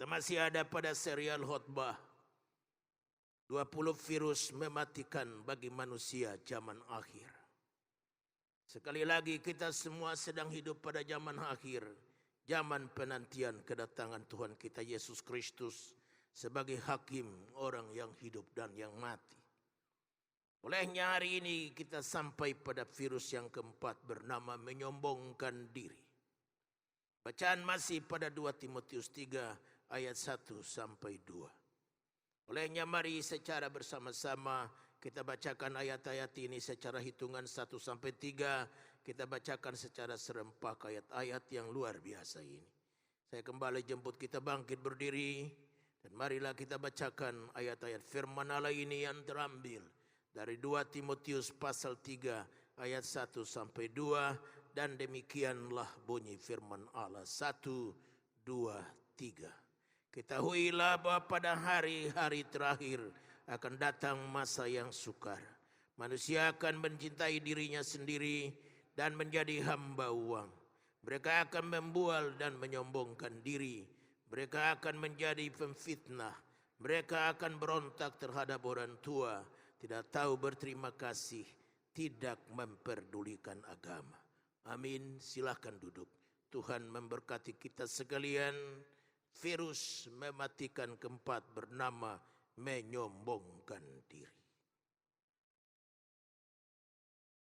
Kita masih ada pada serial khotbah 20 virus mematikan bagi manusia zaman akhir. Sekali lagi kita semua sedang hidup pada zaman akhir, zaman penantian kedatangan Tuhan kita Yesus Kristus sebagai hakim orang yang hidup dan yang mati. Olehnya hari ini kita sampai pada virus yang keempat bernama menyombongkan diri. Bacaan masih pada 2 Timotius 3 ayat 1 sampai 2. Olehnya mari secara bersama-sama kita bacakan ayat-ayat ini secara hitungan 1 sampai 3. Kita bacakan secara serempak ayat-ayat yang luar biasa ini. Saya kembali jemput kita bangkit berdiri. Dan marilah kita bacakan ayat-ayat firman Allah ini yang terambil dari 2 Timotius pasal 3 ayat 1 sampai 2. Dan demikianlah bunyi firman Allah 1, 2, 3. Ketahuilah bahwa pada hari-hari terakhir akan datang masa yang sukar. Manusia akan mencintai dirinya sendiri dan menjadi hamba uang. Mereka akan membual dan menyombongkan diri. Mereka akan menjadi pemfitnah. Mereka akan berontak terhadap orang tua. Tidak tahu berterima kasih. Tidak memperdulikan agama. Amin. Silakan duduk. Tuhan memberkati kita sekalian. Virus mematikan keempat bernama menyombongkan diri.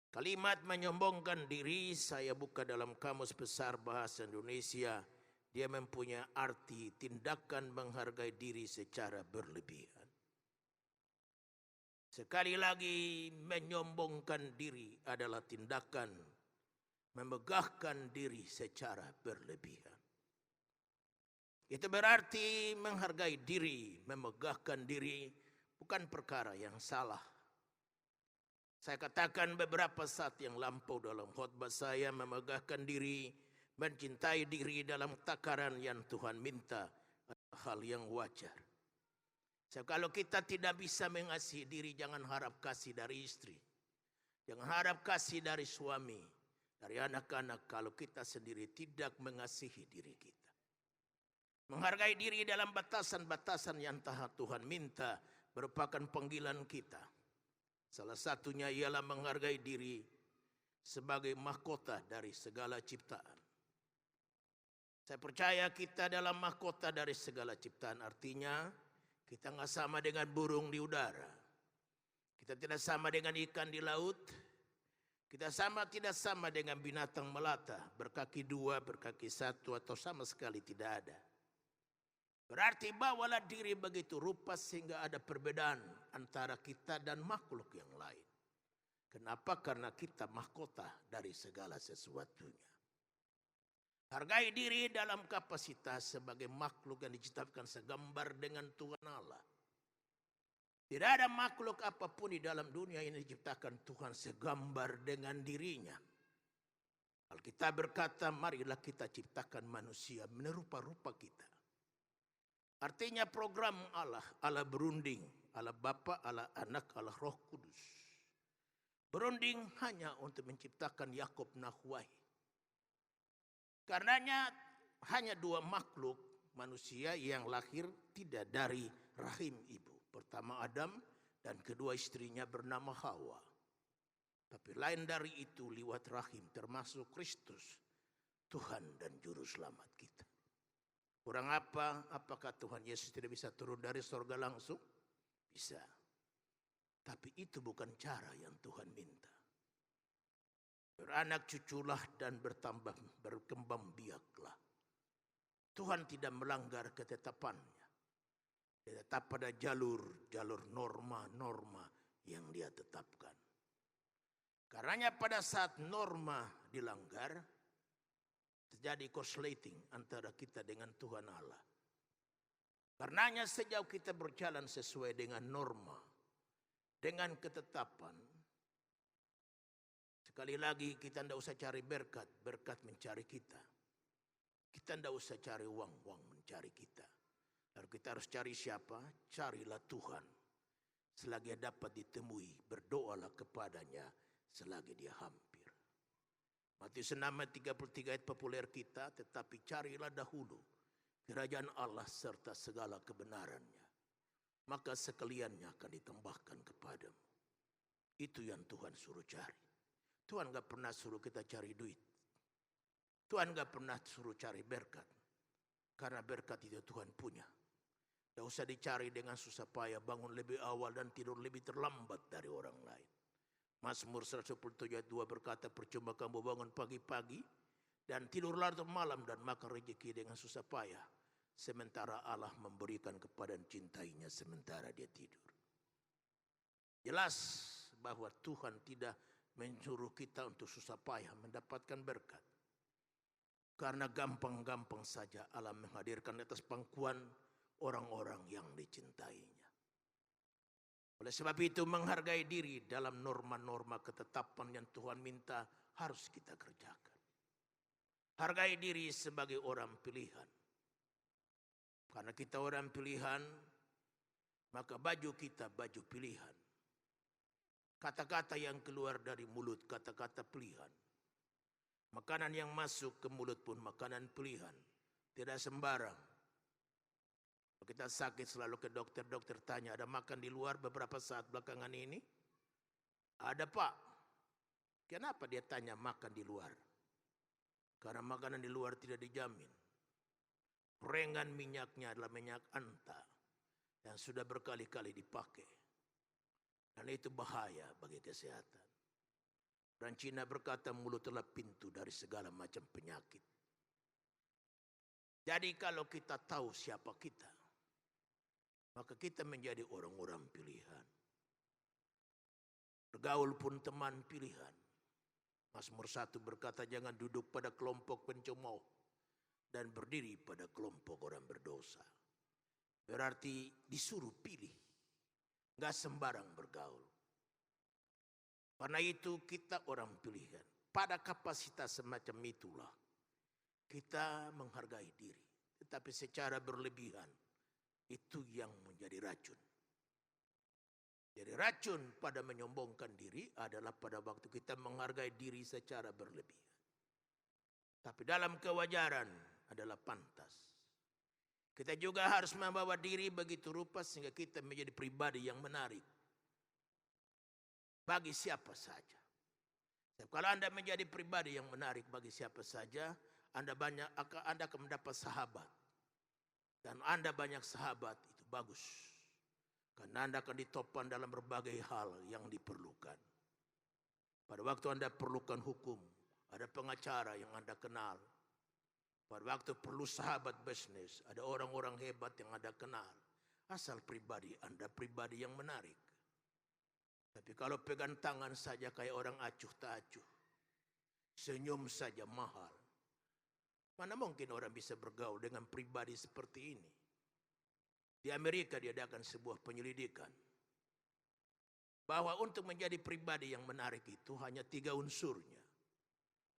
Kalimat menyombongkan diri saya buka dalam Kamus Besar Bahasa Indonesia. Dia mempunyai arti tindakan menghargai diri secara berlebihan. Sekali lagi, menyombongkan diri adalah tindakan memegahkan diri secara berlebihan. Itu berarti menghargai diri, memegahkan diri bukan perkara yang salah. Saya katakan beberapa saat yang lampau dalam khotbah saya, memegahkan diri, mencintai diri dalam takaran yang Tuhan minta adalah hal yang wajar. Kalau kita tidak bisa mengasihi diri, jangan harap kasih dari istri. Jangan harap kasih dari suami, dari anak-anak kalau kita sendiri tidak mengasihi diri kita. Menghargai diri dalam batasan-batasan yang Tuhan minta merupakan panggilan kita. Salah satunya ialah menghargai diri sebagai mahkota dari segala ciptaan. Saya percaya kita dalam mahkota dari segala ciptaan, artinya kita nggak sama dengan burung di udara. Kita tidak sama dengan ikan di laut. Kita tidak sama dengan binatang melata, berkaki dua, berkaki satu, atau sama sekali tidak ada. Berarti bawalah diri begitu rupa sehingga ada perbedaan antara kita dan makhluk yang lain. Kenapa? Karena kita mahkota dari segala sesuatunya. Hargai diri dalam kapasitas sebagai makhluk yang diciptakan segambar dengan Tuhan Allah. Tidak ada makhluk apapun di dalam dunia ini diciptakan Tuhan segambar dengan dirinya. Alkitab berkata, marilah kita ciptakan manusia menerupa-rupa kita. Artinya program Allah, Allah berunding, Allah Bapa, Allah Anak, Allah Roh Kudus. Berunding hanya untuk menciptakan Yakub Nahwai. Karenanya hanya dua makhluk manusia yang lahir tidak dari rahim ibu. Pertama Adam dan kedua istrinya bernama Hawa. Tapi lain dari itu lewat rahim termasuk Kristus, Tuhan dan Juru Selamat kita. Kurang apa? Apakah Tuhan Yesus tidak bisa turun dari sorga langsung? Bisa. Tapi itu bukan cara yang Tuhan minta. Beranak cuculah dan berkembang biaklah. Tuhan tidak melanggar ketetapannya. Dia tetap pada jalur norma-norma yang dia tetapkan. Karenanya pada saat norma dilanggar, terjadi korsleting antara kita dengan Tuhan Allah. Karenanya sejauh kita berjalan sesuai dengan norma, dengan ketetapan, sekali lagi kita tidak usah cari berkat, berkat mencari kita. Kita tidak usah cari uang, uang mencari kita. Lalu kita harus cari siapa? Carilah Tuhan. Selagi dapat ditemui, berdoalah kepadanya selagi dia hampir. Matius 6 ayat 33 ayat populer kita, tetapi carilah dahulu kerajaan Allah serta segala kebenarannya, maka sekaliannya akan ditambahkan kepadamu. Itu yang Tuhan suruh cari. Tuhan gak pernah suruh kita cari duit. Tuhan gak pernah suruh cari berkat. Karena berkat itu Tuhan punya. Tidak usah dicari dengan susah payah, bangun lebih awal dan tidur lebih terlambat dari orang lain. Mazmur 147 ayat 2 berkata, percuma kamu bangun pagi-pagi dan tidur larut malam dan makan rezeki dengan susah payah. Sementara Allah memberikan kepada cintainya sementara dia tidur. Jelas bahwa Tuhan tidak menyuruh kita untuk susah payah mendapatkan berkat. Karena gampang-gampang saja Allah menghadirkan atas pangkuan orang-orang yang dicintainya. Oleh sebab itu menghargai diri dalam norma-norma ketetapan yang Tuhan minta harus kita kerjakan. Hargai diri sebagai orang pilihan. Karena kita orang pilihan, maka baju kita baju pilihan. Kata-kata yang keluar dari mulut, kata-kata pilihan. Makanan yang masuk ke mulut pun makanan pilihan. Tidak sembarang. Kalau kita sakit selalu ke dokter, dokter tanya, ada makan di luar beberapa saat belakangan ini? Ada Pak. Kenapa dia tanya makan di luar? Karena makanan di luar tidak dijamin. Rengan minyaknya adalah minyak anta yang sudah berkali-kali dipakai. Dan itu bahaya bagi kesehatan. Orang Cina berkata mulut adalah pintu dari segala macam penyakit. Jadi kalau kita tahu siapa kita, maka kita menjadi orang-orang pilihan. Bergaul pun teman pilihan. Mazmur 1 berkata jangan duduk pada kelompok pencemooh dan berdiri pada kelompok orang berdosa. Berarti disuruh pilih. Gak sembarang bergaul. Karena itu kita orang pilihan. Pada kapasitas semacam itulah kita menghargai diri. Tetapi secara berlebihan itu yang menjadi racun. Jadi racun pada menyombongkan diri adalah pada waktu kita menghargai diri secara berlebihan. Tapi dalam kewajaran adalah pantas. Kita juga harus membawa diri begitu rupa sehingga kita menjadi pribadi yang menarik. Bagi siapa saja. Kalau Anda menjadi pribadi yang menarik bagi siapa saja, Anda akan mendapat sahabat. Dan Anda banyak sahabat, itu bagus. Karena Anda akan ditopang dalam berbagai hal yang diperlukan. Pada waktu Anda perlukan hukum, ada pengacara yang Anda kenal. Pada waktu perlu sahabat bisnis, ada orang-orang hebat yang Anda kenal. Asal pribadi Anda pribadi yang menarik. Tapi kalau pegang tangan saja kayak orang acuh tak acuh. Senyum saja mahal. Mana mungkin orang bisa bergaul dengan pribadi seperti ini. Di Amerika diadakan sebuah penyelidikan. Bahwa untuk menjadi pribadi yang menarik itu hanya 3 unsurnya.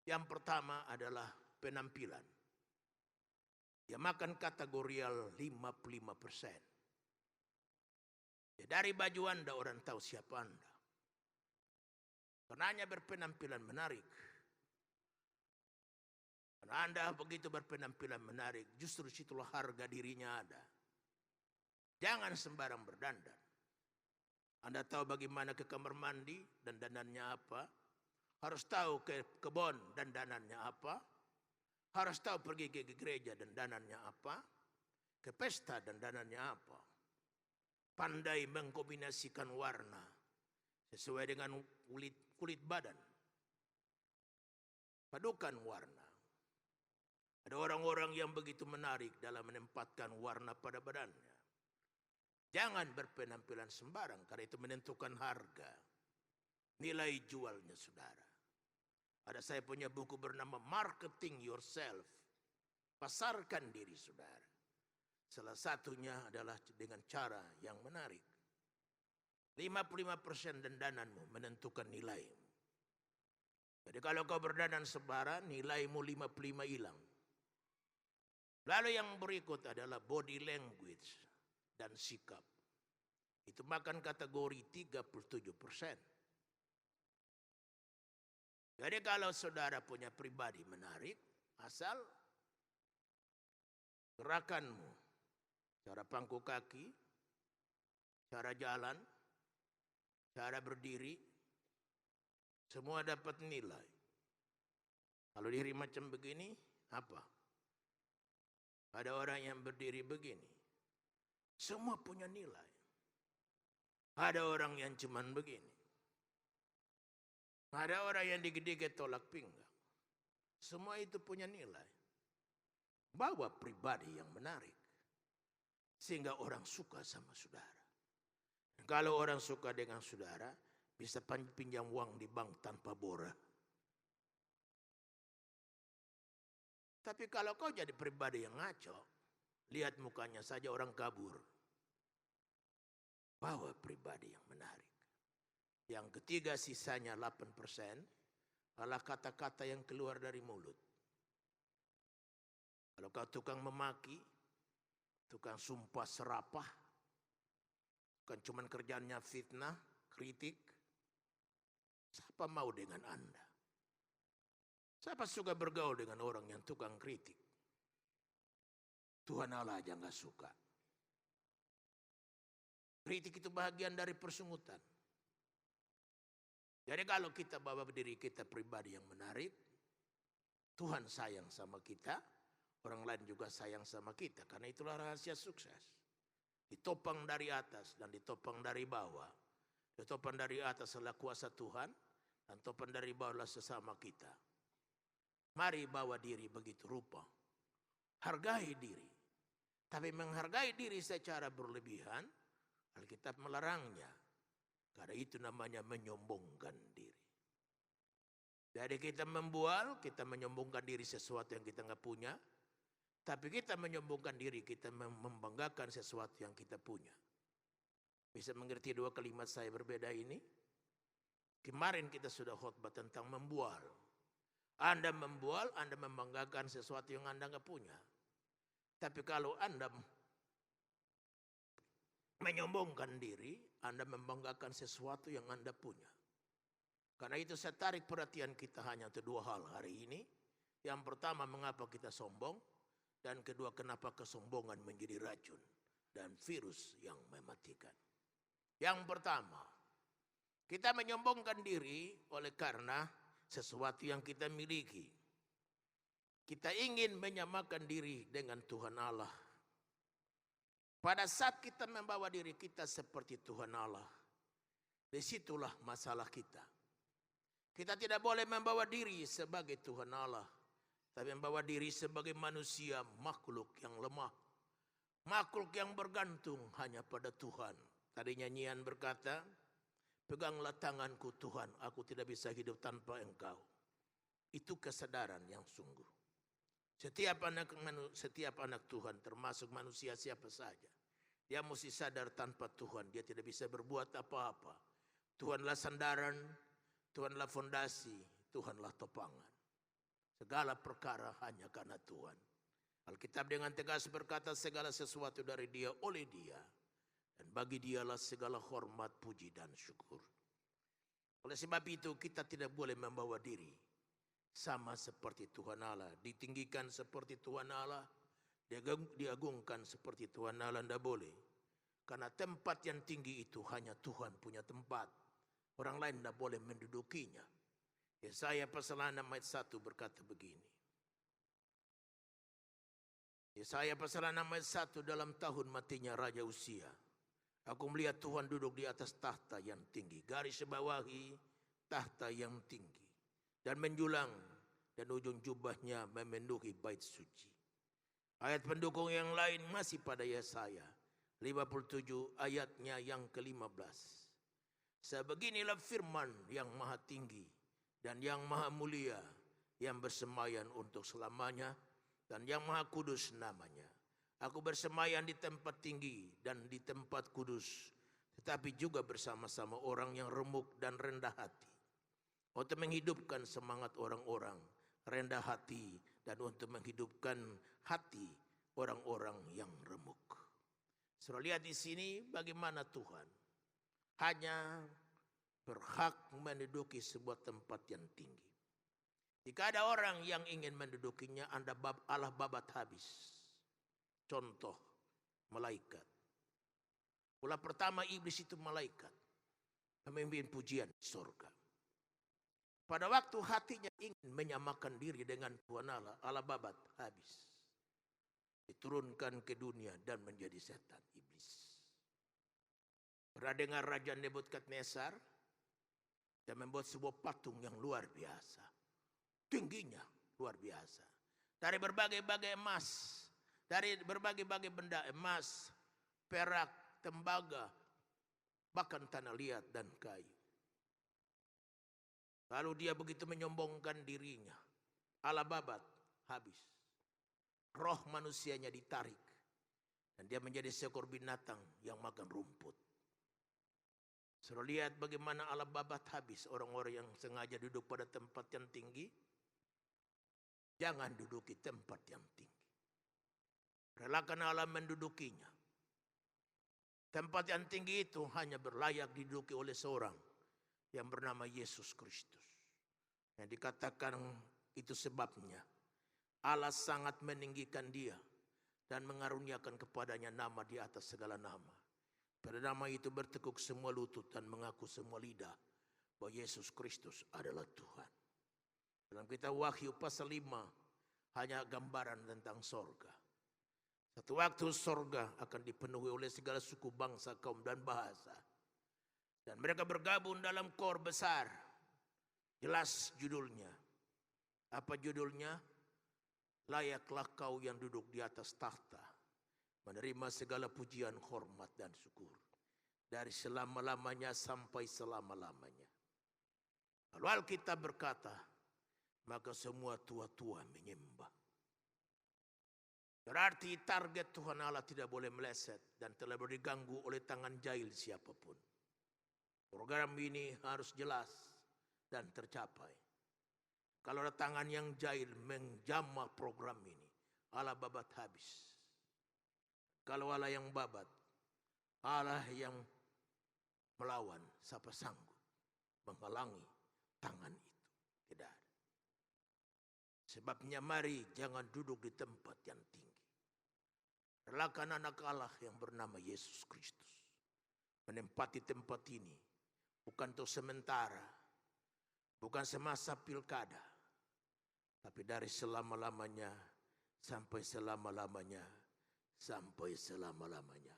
Yang pertama adalah penampilan. Dia makan kategorial 55%. Ya, dari baju Anda orang tahu siapa Anda. Karena hanya berpenampilan menarik. Karena Anda begitu berpenampilan menarik, justru situlah harga dirinya ada. Jangan sembarang berdandan. Anda tahu bagaimana ke kamar mandi, dandanannya apa. Harus tahu ke kebun, dandanannya apa. Harus tahu pergi ke gereja, dandanannya apa. Ke pesta, dandanannya apa. Pandai mengkombinasikan warna sesuai dengan kulit badan. Padukan warna. Ada orang-orang yang begitu menarik dalam menempatkan warna pada badannya. Jangan berpenampilan sembarang karena itu menentukan harga. Nilai jualnya saudara. Ada saya punya buku bernama Marketing Yourself. Pasarkan diri saudara. Salah satunya adalah dengan cara yang menarik. 55% dandananmu menentukan nilaimu. Jadi kalau kau berdandan sembarang, nilaimu 55 hilang. Lalu yang berikut adalah body language dan sikap. Itu makan kategori 37%. Jadi kalau saudara punya pribadi menarik, asal gerakanmu, cara pangku kaki, cara jalan, cara berdiri, semua dapat nilai. Kalau diri macam begini, apa? Ada orang yang berdiri begini, semua punya nilai. Ada orang yang cuman begini. Ada orang yang dikit-dikit tolak pinggang. Semua itu punya nilai. Bawa pribadi yang menarik. Sehingga orang suka sama saudara. Kalau orang suka dengan saudara, bisa pinjam uang di bank tanpa bora. Tapi kalau kau jadi pribadi yang ngaco, lihat mukanya saja orang kabur. Bawa pribadi yang menarik. Yang ketiga sisanya 8% adalah kata-kata yang keluar dari mulut. Kalau kau tukang memaki, tukang sumpah serapah, bukan cuma kerjaannya fitnah, kritik, siapa mau dengan Anda? Siapa suka bergaul dengan orang yang tukang kritik? Tuhan Allah aja nggak suka. Kritik itu bagian dari persungutan. Jadi kalau kita bawa diri kita pribadi yang menarik, Tuhan sayang sama kita, orang lain juga sayang sama kita. Karena itulah rahasia sukses. Ditopang dari atas dan ditopang dari bawah. Ditopang dari atas adalah kuasa Tuhan, dan topang dari bawah adalah sesama kita. Mari bawa diri begitu rupa. Hargai diri. Tapi menghargai diri secara berlebihan, Alkitab melarangnya. Karena itu namanya menyombongkan diri. Jadi kita membual, kita menyombongkan diri sesuatu yang kita nggak punya. Tapi kita menyombongkan diri, kita membanggakan sesuatu yang kita punya. Bisa mengerti dua kalimat saya berbeda ini? Kemarin kita sudah khotbah tentang membual. Anda membual, Anda membanggakan sesuatu yang Anda nggak punya. Tapi kalau Anda menyombongkan diri, Anda membanggakan sesuatu yang Anda punya. Karena itu saya tarik perhatian kita hanya untuk dua hal hari ini. Yang pertama, mengapa kita sombong. Dan kedua, kenapa kesombongan menjadi racun dan virus yang mematikan. Yang pertama, kita menyombongkan diri oleh karena sesuatu yang kita miliki. Kita ingin menyamakan diri dengan Tuhan Allah. Pada saat kita membawa diri kita seperti Tuhan Allah, disitulah masalah kita. Kita tidak boleh membawa diri sebagai Tuhan Allah, tapi membawa diri sebagai manusia, makhluk yang lemah. Makhluk yang bergantung hanya pada Tuhan. Tadi nyanyian berkata, peganglah tanganku Tuhan, aku tidak bisa hidup tanpa Engkau. Itu kesadaran yang sungguh. Setiap anak Tuhan, termasuk manusia siapa saja, dia mesti sadar tanpa Tuhan dia tidak bisa berbuat apa-apa. Tuhanlah sandaran, Tuhanlah fondasi, Tuhanlah topangan. Segala perkara hanya karena Tuhan. Alkitab dengan tegas berkata segala sesuatu dari Dia, oleh Dia, dan bagi Dialah segala hormat, puji, dan syukur. Oleh sebab itu kita tidak boleh membawa diri sama seperti Tuhan Allah. Ditinggikan seperti Tuhan Allah, diagungkan seperti Tuhan Allah, tidak boleh. Karena tempat yang tinggi itu hanya Tuhan punya tempat. Orang lain tidak boleh mendudukinya. Yesaya pasal 6 ayat 1 berkata begini. Yesaya pasal 6 ayat 1, dalam tahun matinya Raja Uzia, aku melihat Tuhan duduk di atas tahta yang tinggi. Garis bawahi tahta yang tinggi. Dan menjulang, dan ujung jubahnya memenuhi bait suci. Ayat pendukung yang lain masih pada Yesaya 57 ayatnya yang ke-15. Sebeginilah firman yang maha tinggi dan yang maha mulia, yang bersemayam untuk selamanya, dan yang maha kudus namanya. Aku bersemayam di tempat tinggi dan di tempat kudus, tetapi juga bersama-sama orang yang remuk dan rendah hati, untuk menghidupkan semangat orang-orang rendah hati dan untuk menghidupkan hati orang-orang yang remuk. Saudara lihat di sini bagaimana Tuhan hanya berhak menduduki sebuah tempat yang tinggi. Jika ada orang yang ingin mendudukinya, Allah babat habis. contoh malaikat. Mula pertama iblis itu malaikat, pemimpin pujian di surga. Pada waktu hatinya ingin menyamakan diri dengan Tuhan Allah, Allah babat habis. Diturunkan ke dunia dan menjadi setan iblis. Pernah dengar Raja Nebukadnezar? Dia membuat sebuah patung yang luar biasa. Tingginya luar biasa. Dari berbagai-bagai emas, dari berbagai-bagai benda emas, perak, tembaga, bahkan tanah liat dan kayu. Lalu dia begitu menyombongkan dirinya. Allah babat habis. Roh manusianya ditarik. Dan dia menjadi seekor binatang yang makan rumput. Suruh lihat bagaimana Allah babat habis orang-orang yang sengaja duduk pada tempat yang tinggi. Jangan duduki tempat yang tinggi. Relakan Allah mendudukinya. Tempat yang tinggi itu hanya berlayak diduduki oleh seorang yang bernama Yesus Kristus. Yang dikatakan itu sebabnya Allah sangat meninggikan dia dan mengaruniakan kepadanya nama di atas segala nama. Pada nama itu bertekuk semua lutut dan mengaku semua lidah bahwa Yesus Kristus adalah Tuhan. Dalam kitab Wahyu pasal 5 hanya gambaran tentang sorga. Satu waktu sorga akan dipenuhi oleh segala suku, bangsa, kaum, dan bahasa. Dan mereka bergabung dalam kor besar. Jelas judulnya. Apa judulnya? Layaklah kau yang duduk di atas tahta, menerima segala pujian, hormat, dan syukur. Dari selama-lamanya sampai selama-lamanya. Lalu Alkitab berkata, maka semua tua-tua menyembah. Berarti target Tuhan Allah tidak boleh meleset dan telah diganggu oleh tangan jahil siapapun. Program ini harus jelas dan tercapai. Kalau ada tangan yang jahil menjamah program ini, Allah babat habis. Kalau Allah yang babat, Allah yang melawan, siapa sanggup menghalangi tangan itu? Tidak ada. Sebabnya mari jangan duduk di tempat yang tinggi. Relakan anak Allah yang bernama Yesus Kristus menempati tempat ini bukan untuk sementara, bukan semasa pilkada, tapi dari selama-lamanya sampai selama-lamanya sampai selama-lamanya.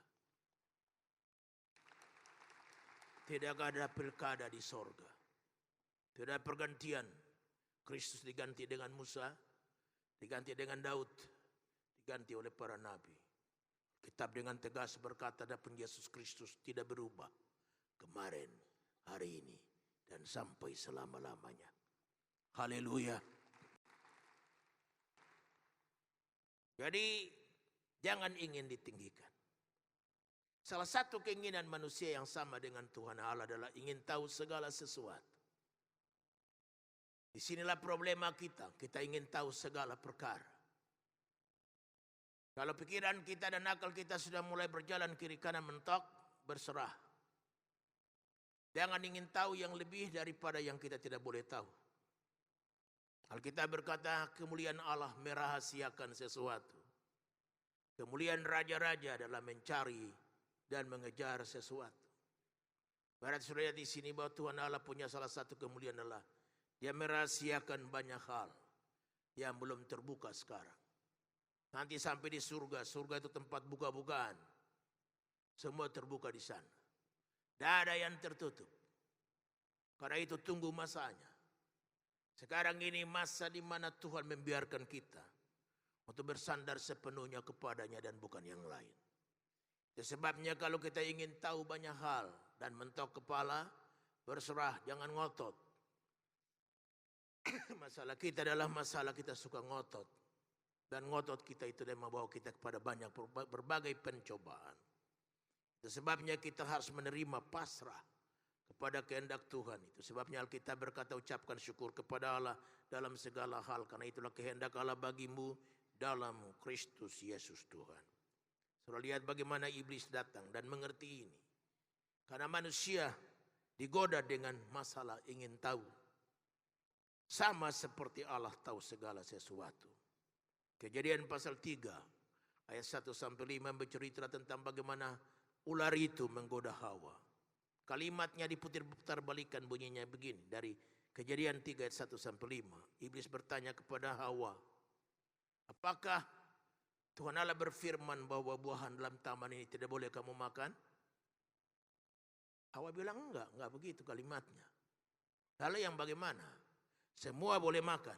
Tidak ada pilkada di sorga. Tidak ada pergantian. Kristus diganti dengan Musa, diganti dengan Daud, diganti oleh para nabi. Kitab dengan tegas berkata adapun Yesus Kristus tidak berubah. Kemarin, hari ini, dan sampai selama-lamanya. Haleluya. Jadi, jangan ingin ditinggikan. Salah satu keinginan manusia yang sama dengan Tuhan Allah adalah ingin tahu segala sesuatu. Disinilah problema kita. Kita ingin tahu segala perkara. Kalau pikiran kita dan akal kita sudah mulai berjalan kiri kanan mentok, berserah. Jangan ingin tahu yang lebih daripada yang kita tidak boleh tahu. Alkitab berkata kemuliaan Allah merahasiakan sesuatu. Kemuliaan raja-raja adalah mencari dan mengejar sesuatu. Barat sudah di sini bahwa Tuhan Allah punya salah satu kemuliaan adalah Dia merahasiakan banyak hal yang belum terbuka sekarang. Nanti sampai di surga, surga itu tempat buka-bukaan. Semua terbuka di sana. Tidak ada yang tertutup. Karena itu tunggu masanya. Sekarang ini masa di mana Tuhan membiarkan kita untuk bersandar sepenuhnya kepadanya dan bukan yang lain. Itu sebabnya kalau kita ingin tahu banyak hal dan mentok kepala, berserah, jangan ngotot. Masalah kita adalah masalah kita suka ngotot. Dan ngotot kita itu dan membawa kita kepada banyak berbagai pencobaan. Itu sebabnya kita harus menerima pasrah kepada kehendak Tuhan. Itu sebabnya Alkitab berkata ucapkan syukur kepada Allah dalam segala hal. Karena itulah kehendak Allah bagimu dalam Kristus Yesus Tuhan. Sudah lihat bagaimana iblis datang dan mengerti ini. Karena manusia digoda dengan masalah ingin tahu. Sama seperti Allah tahu segala sesuatu. Kejadian pasal 3. Ayat 1-5 bercerita tentang bagaimana ular itu menggoda Hawa. Kalimatnya diputar balikan, bunyinya begini. Dari Kejadian 3 ayat 1-5. Iblis bertanya kepada Hawa, apakah Tuhan Allah berfirman bahwa buahan dalam taman ini tidak boleh kamu makan? Hawa bilang enggak begitu kalimatnya. Lalu yang bagaimana? Semua boleh makan.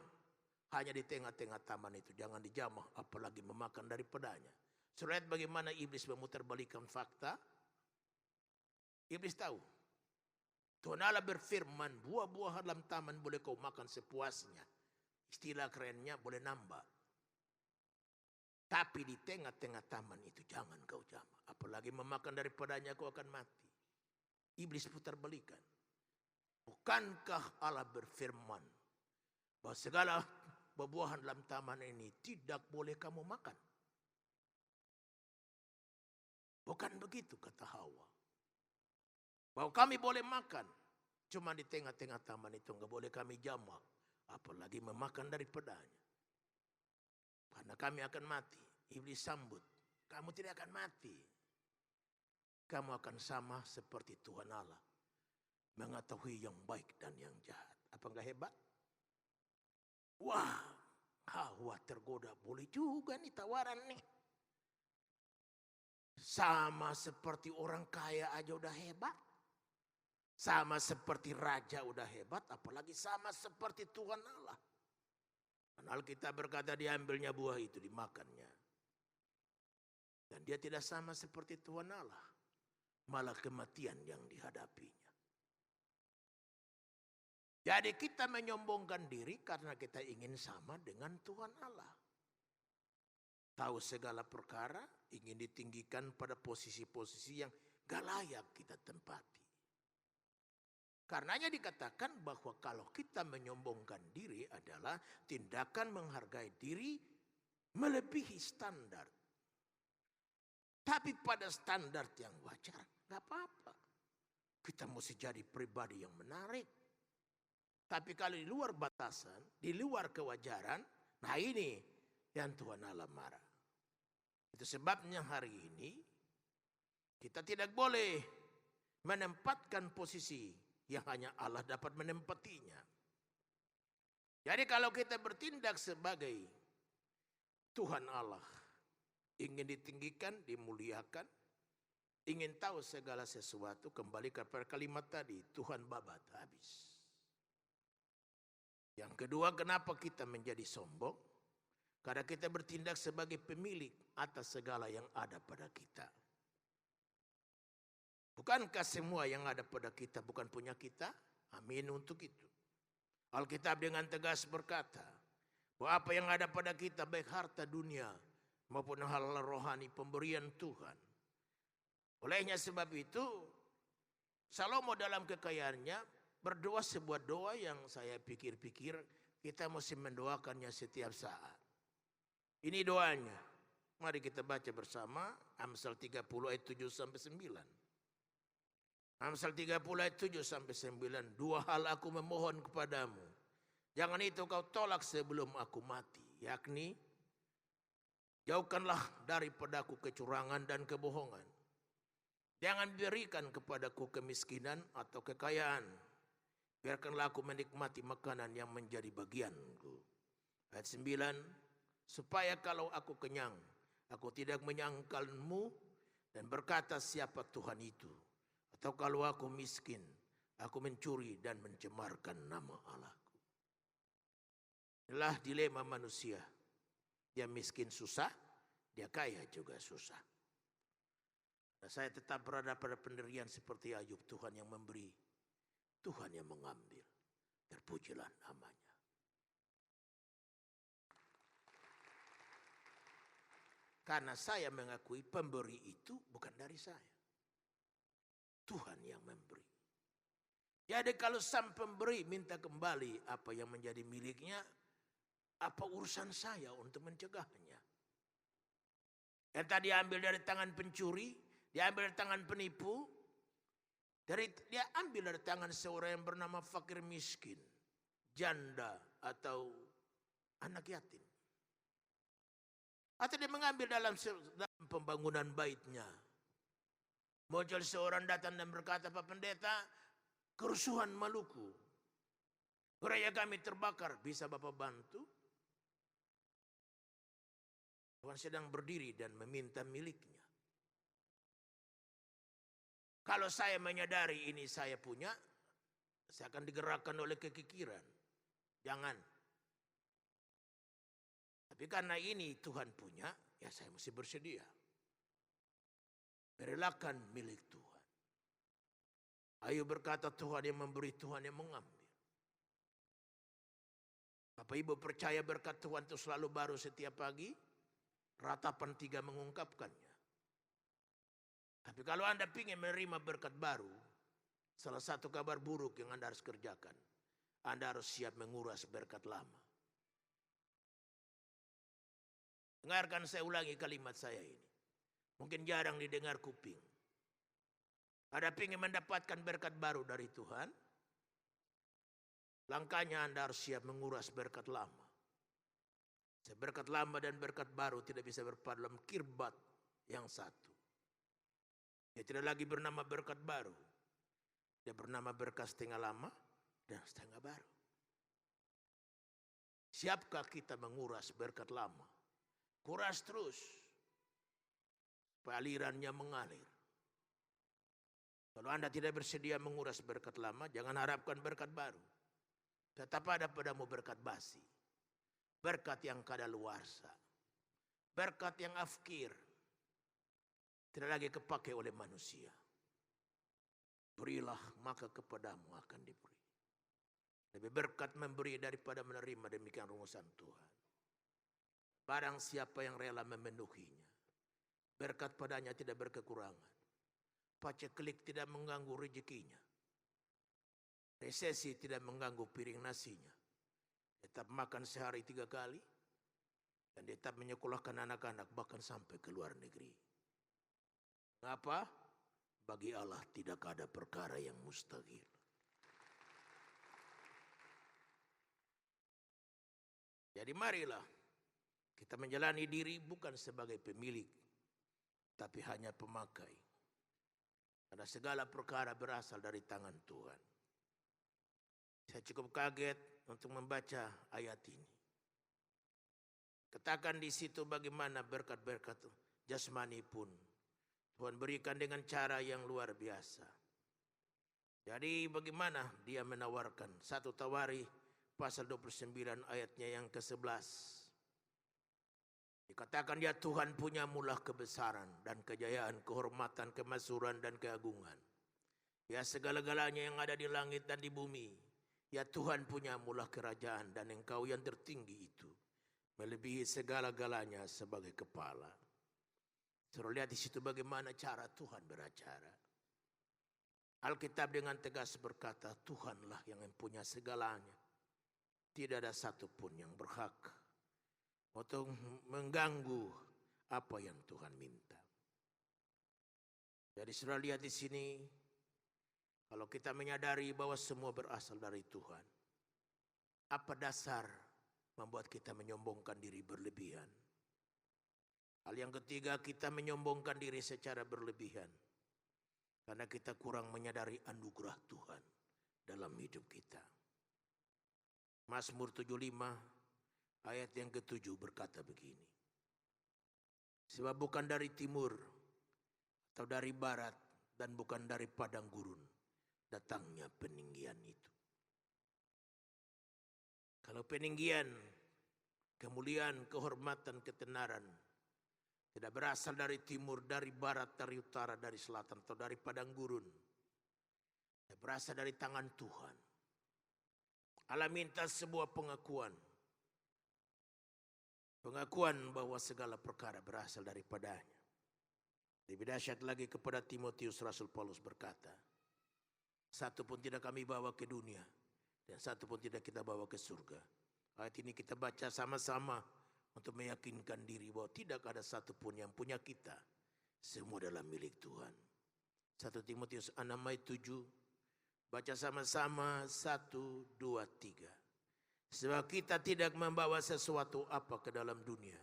Hanya di tengah-tengah taman itu jangan dijamah, apalagi memakan daripadanya. Lihat bagaimana iblis memutarbalikkan fakta. Iblis tahu Tuhan Allah berfirman, buah-buahan dalam taman boleh kau makan sepuasnya. Istilah kerennya boleh nambah. Tapi di tengah-tengah taman itu jangan kau jamah, apalagi memakan daripadanya kau akan mati. Iblis putar balikan. Bukankah Allah berfirman bahwa segala buah-buahan dalam taman ini tidak boleh kamu makan? Bukan begitu kata Hawa. Bahwa kami boleh makan, cuma di tengah-tengah taman itu enggak boleh kami jamah, apalagi memakan daripadanya. Karena kami akan mati. Iblis sambut, kamu tidak akan mati. Kamu akan sama seperti Tuhan Allah, mengetahui yang baik dan yang jahat. Apa enggak hebat? Wah, Hawa tergoda. Boleh juga nih tawaran nih. Sama seperti orang kaya aja udah hebat. Sama seperti raja udah hebat, apalagi sama seperti Tuhan Allah. Dan Alkitab berkata diambilnya buah itu, dimakannya. Dan dia tidak sama seperti Tuhan Allah. Malah kematian yang dihadapinya. Jadi kita menyombongkan diri karena kita ingin sama dengan Tuhan Allah. Tahu segala perkara, ingin ditinggikan pada posisi-posisi yang gak layak kita tempati. Karenanya dikatakan bahwa kalau kita menyombongkan diri adalah tindakan menghargai diri melebihi standar. Tapi pada standar yang wajar, gak apa-apa. Kita mesti jadi pribadi yang menarik. Tapi kalau di luar batasan, di luar kewajaran, nah ini yang Tuhan Allah marah. Itu sebabnya hari ini kita tidak boleh menempatkan posisi yang hanya Allah dapat menempatinya. Jadi kalau kita bertindak sebagai Tuhan Allah, ingin ditinggikan, dimuliakan, ingin tahu segala sesuatu, kembali kepada kalimat tadi, Tuhan babat habis. Yang kedua, kenapa kita menjadi sombong? Karena kita bertindak sebagai pemilik atas segala yang ada pada kita. Bukankah semua yang ada pada kita bukan punya kita? Amin untuk itu. Alkitab dengan tegas berkata, bahwa apa yang ada pada kita, baik harta dunia maupun hal rohani, pemberian Tuhan. Olehnya sebab itu, Salomo dalam kekayaannya berdoa sebuah doa yang saya pikir-pikir kita mesti mendoakannya setiap saat. Ini doanya. Mari kita baca bersama Amsal 30 ayat 7-9. Amsal 30 ayat 7-9. Dua hal aku memohon kepadamu. Jangan itu kau tolak sebelum aku mati. Yakni, jauhkanlah daripadaku kecurangan dan kebohongan. Jangan berikan kepadaku kemiskinan atau kekayaan. Biarkanlah aku menikmati makanan yang menjadi bagianku. Ayat 9. Supaya kalau aku kenyang, aku tidak menyangkalmu dan berkata siapa Tuhan itu. Atau kalau aku miskin, aku mencuri dan mencemarkan nama Allahku. Inilah dilema manusia. Dia miskin susah, dia kaya juga susah. Nah, saya tetap berada pada pendirian seperti Ayub. Tuhan yang memberi, Tuhan yang mengambil. Terpujilah namanya. Karena saya mengakui pemberi itu bukan dari saya. Tuhan yang memberi. Jadi kalau sang pemberi minta kembali apa yang menjadi miliknya, apa urusan saya untuk mencegahnya? Yang tadi ambil dari tangan pencuri, diambil dari tangan penipu, dia ambil dari tangan seorang yang bernama fakir miskin, janda atau anak yatim. Atau dia mengambil dalam pembangunan baitnya. Muncul seorang datang dan berkata, Pak Pendeta, kerusuhan Maluku. Gereja kami terbakar, bisa Bapak bantu? Tuhan sedang berdiri dan meminta miliknya. Kalau saya menyadari ini saya punya, saya akan digerakkan oleh kekikiran. Jangan. Tapi karena ini Tuhan punya, ya saya mesti bersedia. Merelakan milik Tuhan. Ayo berkata Tuhan yang memberi, Tuhan yang mengambil. Bapak Ibu percaya berkat Tuhan itu selalu baru setiap pagi? Ratapan 3 mengungkapkannya. Tapi kalau Anda ingin menerima berkat baru, salah satu kabar buruk yang Anda harus kerjakan, Anda harus siap menguras berkat lama. Dengarkan saya ulangi kalimat saya ini. Mungkin jarang didengar kuping. Anda ingin mendapatkan berkat baru dari Tuhan, langkahnya Anda harus siap menguras berkat lama. Berkat lama dan berkat baru tidak bisa berpadu dalam kirbat yang satu. Dia tidak lagi bernama berkat baru. Dia bernama berkat setengah lama dan setengah baru. Siapkah kita menguras berkat lama? Kuras terus. Supaya alirannya mengalir. Kalau Anda tidak bersedia menguras berkat lama, jangan harapkan berkat baru. Tetap ada padamu berkat basi. Berkat yang kadaluarsa. Berkat yang afkir. Tidak lagi kepakai oleh manusia. Berilah maka kepadamu akan diberi. Lebih berkat memberi daripada menerima, demikian rumusan Tuhan. Barang siapa yang rela memenuhinya, berkat padanya tidak berkekurangan. Paceklik tidak mengganggu rezekinya. Resesi tidak mengganggu piring nasinya. Tetap makan sehari 3 kali. Dan tetap menyekolahkan anak-anak bahkan sampai ke luar negeri. Mengapa? Bagi Allah tidak ada perkara yang mustahil. Jadi marilah kita menjalani diri bukan sebagai pemilik, tapi hanya pemakai. Karena segala perkara berasal dari tangan Tuhan. Saya cukup kaget untuk membaca ayat ini. Katakan di situ bagaimana berkat-berkat jasmani pun Tuhan berikan dengan cara yang luar biasa. Jadi bagaimana dia menawarkan? 1 Tawari pasal 29 ayatnya yang ke-11. Dikatakan ya Tuhan punya mula kebesaran dan kejayaan, kehormatan, kemasyhuran dan keagungan. Ya segala-galanya yang ada di langit dan di bumi. Ya Tuhan punya mula kerajaan dan engkau yang tertinggi itu melebihi segala-galanya sebagai kepala. Suruh lihat di situ bagaimana cara Tuhan beracara. Alkitab dengan tegas berkata, Tuhanlah yang mempunyai segalanya. Tidak ada satupun yang berhak untuk mengganggu apa yang Tuhan minta. Jadi sudah lihat di sini, kalau kita menyadari bahwa semua berasal dari Tuhan, apa dasar membuat kita menyombongkan diri berlebihan? Hal yang ketiga, kita menyombongkan diri secara berlebihan karena kita kurang menyadari anugerah Tuhan dalam hidup kita. Mazmur 75 ayat yang ke-7 berkata begini. Sebab bukan dari timur atau dari barat dan bukan dari padang gurun datangnya peninggian itu. Kalau peninggian, kemuliaan, kehormatan, ketenaran tidak berasal dari timur, dari barat, dari utara, dari selatan, atau dari padang gurun. Berasal dari tangan Tuhan. Allah minta sebuah pengakuan. Pengakuan bahwa segala perkara berasal daripadanya. Lebih dahsyat lagi kepada Timotius, Rasul Paulus berkata, satu pun tidak kami bawa ke dunia, dan satu pun tidak kita bawa ke surga. Ayat ini kita baca sama-sama untuk meyakinkan diri bahwa tidak ada satupun yang punya kita. Semua adalah milik Tuhan. 1 Timotius 6 ayat 7. Baca sama-sama 1, 2, 3. Sebab kita tidak membawa sesuatu apa ke dalam dunia.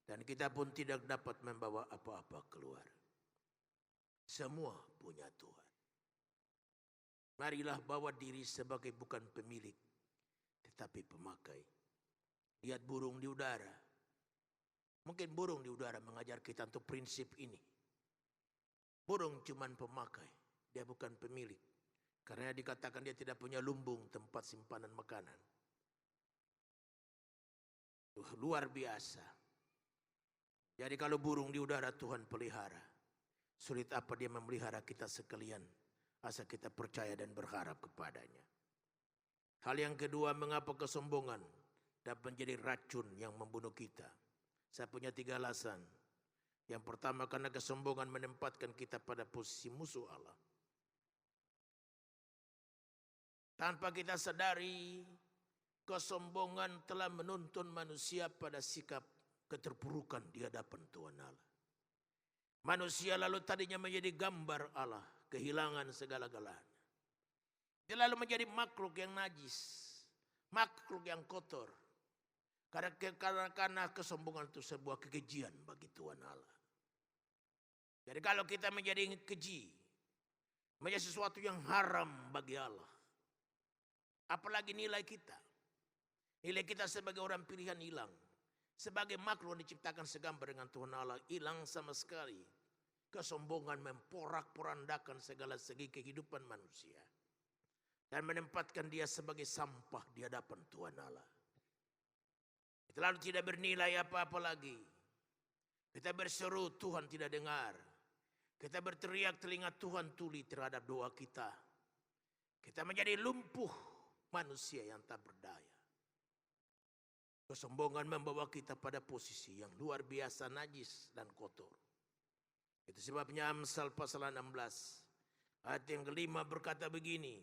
Dan kita pun tidak dapat membawa apa-apa keluar. Semua punya Tuhan. Marilah bawa diri sebagai bukan pemilik, tetapi pemakai. Lihat burung di udara. Mungkin burung di udara mengajar kita untuk prinsip ini. Burung cuman pemakai, dia bukan pemilik. Karena dikatakan dia tidak punya lumbung tempat simpanan makanan. Luar biasa. Jadi kalau burung di udara Tuhan pelihara, sulit apa dia memelihara kita sekalian, asal kita percaya dan berharap kepadanya. Hal yang kedua, mengapa kesombongan dapat menjadi racun yang membunuh kita? Saya punya 3 alasan. Yang pertama, karena kesombongan menempatkan kita pada posisi musuh Allah. Tanpa kita sadari, kesombongan telah menuntun manusia pada sikap keterpurukan di hadapan Tuhan Allah. Manusia lalu tadinya menjadi gambar Allah, kehilangan segala-galanya. Dia lalu menjadi makhluk yang najis, makhluk yang kotor. Karena kesombongan itu sebuah kekejian bagi Tuhan Allah. Jadi kalau kita menjadi keji, menjadi sesuatu yang haram bagi Allah, apalagi nilai kita. Nilai kita sebagai orang pilihan hilang. Sebagai makhluk yang diciptakan segambar dengan Tuhan Allah, hilang sama sekali. Kesombongan memporak-porandakan segala segi kehidupan manusia. Dan menempatkan dia sebagai sampah di hadapan Tuhan Allah. Kita lalu tidak bernilai apa-apa lagi. Kita berseru, Tuhan tidak dengar. Kita berteriak, telinga Tuhan tuli terhadap doa kita. Kita menjadi lumpuh manusia yang tak berdaya. Kesombongan membawa kita pada posisi yang luar biasa najis dan kotor. Itu sebabnya Amsal pasal 16 ayat yang kelima berkata begini.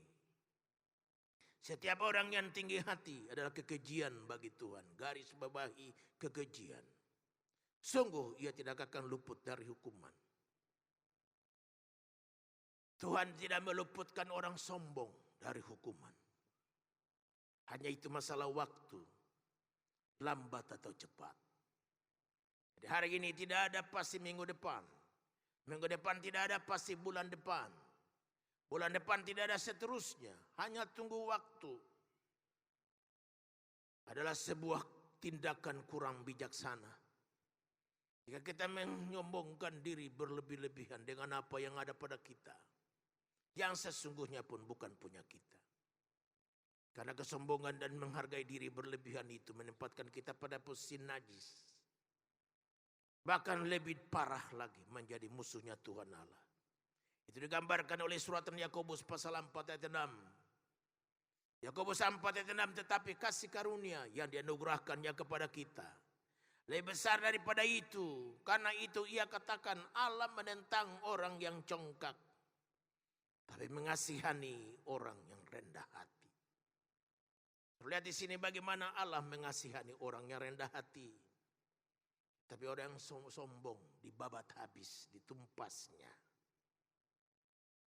Setiap orang yang tinggi hati adalah kekejian bagi Tuhan. Garis bawahi kekejian. Sungguh ia tidak akan luput dari hukuman. Tuhan tidak meluputkan orang sombong dari hukuman. Hanya itu masalah waktu. Lambat atau cepat. Jadi hari ini tidak ada pasti minggu depan. Minggu depan tidak ada pasti bulan depan. Bulan depan tidak ada seterusnya. Hanya tunggu waktu. Adalah sebuah tindakan kurang bijaksana. Jika kita menyombongkan diri berlebih-lebihan dengan apa yang ada pada kita. Yang sesungguhnya pun bukan punya kita. Karena kesombongan dan menghargai diri berlebihan itu menempatkan kita pada posisi najis. Bahkan lebih parah lagi menjadi musuhnya Tuhan Allah. Itu digambarkan oleh suratan Yakobus pasal 4 ayat 6. Yakobus 4 ayat 6, tetapi kasih karunia yang dianugerahkannya kepada kita lebih besar daripada itu. Karena itu ia katakan Allah menentang orang yang congkak, tapi mengasihani orang yang rendah hati. Lihat di sini bagaimana Allah mengasihani orang yang rendah hati. Tapi orang yang sombong dibabat habis, ditumpasnya.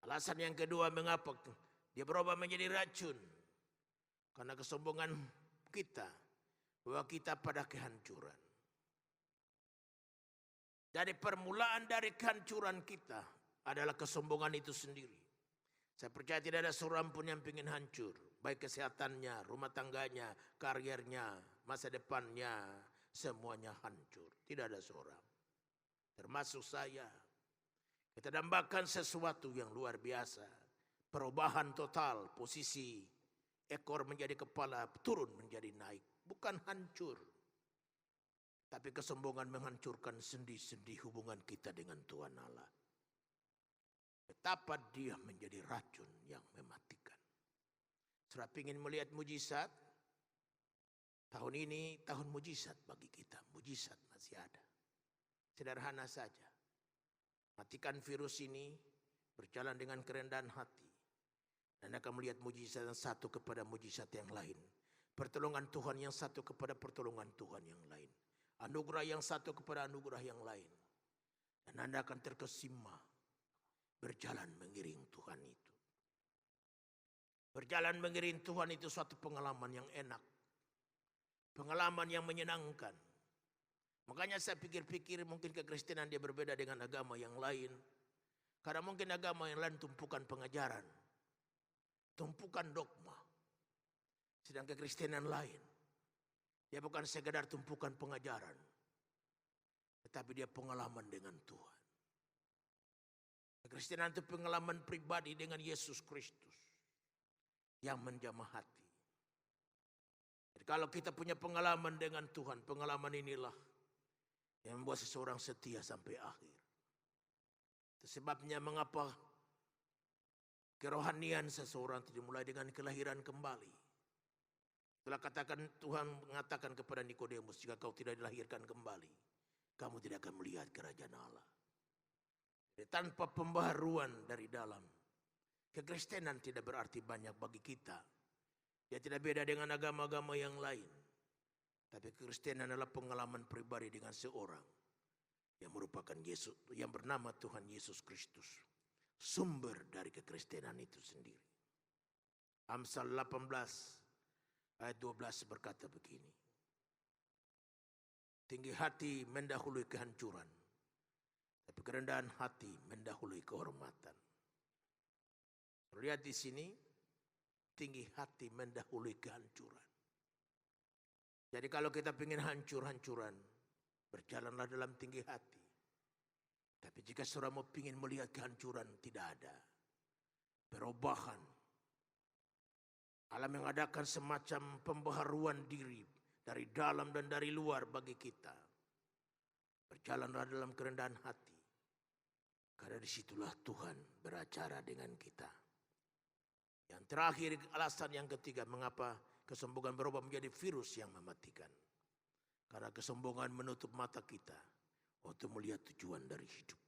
Alasan yang kedua mengapa dia berubah menjadi racun. Karena kesombongan kita bawa kita pada kehancuran. Dari permulaan dari kehancuran kita adalah kesombongan itu sendiri. Saya percaya tidak ada seorang pun yang ingin hancur. Baik kesehatannya, rumah tangganya, karirnya, masa depannya, semuanya hancur. Tidak ada seorang. Termasuk saya. Kita dambakan sesuatu yang luar biasa. Perubahan total, posisi ekor menjadi kepala, turun menjadi naik. Bukan hancur. Tapi kesombongan menghancurkan sendi-sendi hubungan kita dengan Tuhan Allah. Betapa dia menjadi racun yang mematikan. Saudara ingin melihat mujizat? Tahun ini tahun mujizat bagi kita. Mujizat masih ada. Sederhana saja. Matikan virus ini, berjalan dengan kerendahan hati. Dan akan melihat mujizat yang satu kepada mujizat yang lain. Pertolongan Tuhan yang satu kepada pertolongan Tuhan yang lain. Anugerah yang satu kepada anugerah yang lain. Dan Anda akan terkesima berjalan mengiring Tuhan itu. Berjalan mengiring Tuhan itu suatu pengalaman yang enak. Pengalaman yang menyenangkan. Makanya saya pikir-pikir mungkin kekristenan dia berbeda dengan agama yang lain. Karena mungkin agama yang lain tumpukan pengajaran, tumpukan dogma. Sedang kekristenan lain, dia bukan sekedar tumpukan pengajaran, tetapi dia pengalaman dengan Tuhan. Kekristenan itu pengalaman pribadi dengan Yesus Kristus yang menjamah hati. Jadi kalau kita punya pengalaman dengan Tuhan, pengalaman inilah yang membuat seseorang setia sampai akhir. Itu sebabnya mengapa kerohanian seseorang dimulai dengan kelahiran kembali. Setelah katakan Tuhan mengatakan kepada Nikodemus, jika kau tidak dilahirkan kembali, kamu tidak akan melihat kerajaan Allah. Jadi, tanpa pembaharuan dari dalam, kekristenan tidak berarti banyak bagi kita. Dia tidak beda dengan agama-agama yang lain. Tapi kekristenan adalah pengalaman pribadi dengan seorang yang merupakan Yesus, yang bernama Tuhan Yesus Kristus. Sumber dari kekristenan itu sendiri. Amsal 18 ayat 12 berkata begini. Tinggi hati mendahului kehancuran, tapi kerendahan hati mendahului kehormatan. Lihat di sini, tinggi hati mendahului kehancuran. Jadi kalau kita ingin hancur-hancuran, berjalanlah dalam tinggi hati. Tapi jika saudara mau ingin melihat kehancuran, tidak ada perubahan. Allah mengadakan semacam pembaharuan diri dari dalam dan dari luar bagi kita. Berjalanlah dalam kerendahan hati. Karena disitulah Tuhan beracara dengan kita. Yang terakhir, alasan yang ketiga, mengapa kesombongan berubah menjadi virus yang mematikan. Karena kesombongan menutup mata kita untuk melihat tujuan dari hidup.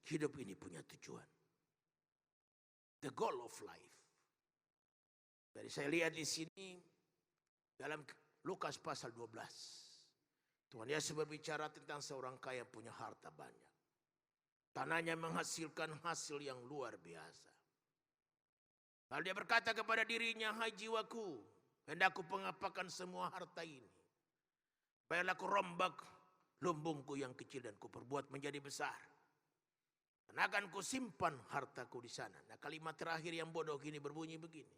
Hidup ini punya tujuan. The goal of life. Jadi saya lihat di sini dalam Lukas pasal 12. Tuhan Yesus berbicara tentang seorang kaya punya harta banyak. Tanahnya menghasilkan hasil yang luar biasa. Lalu dia berkata kepada dirinya, hai jiwaku, hendak ku pengapakan semua harta ini. Baiklah ku rombak lumbungku yang kecil dan ku perbuat menjadi besar. Dan akan ku simpan hartaku di sana. Nah, kalimat terakhir yang bodoh ini berbunyi begini.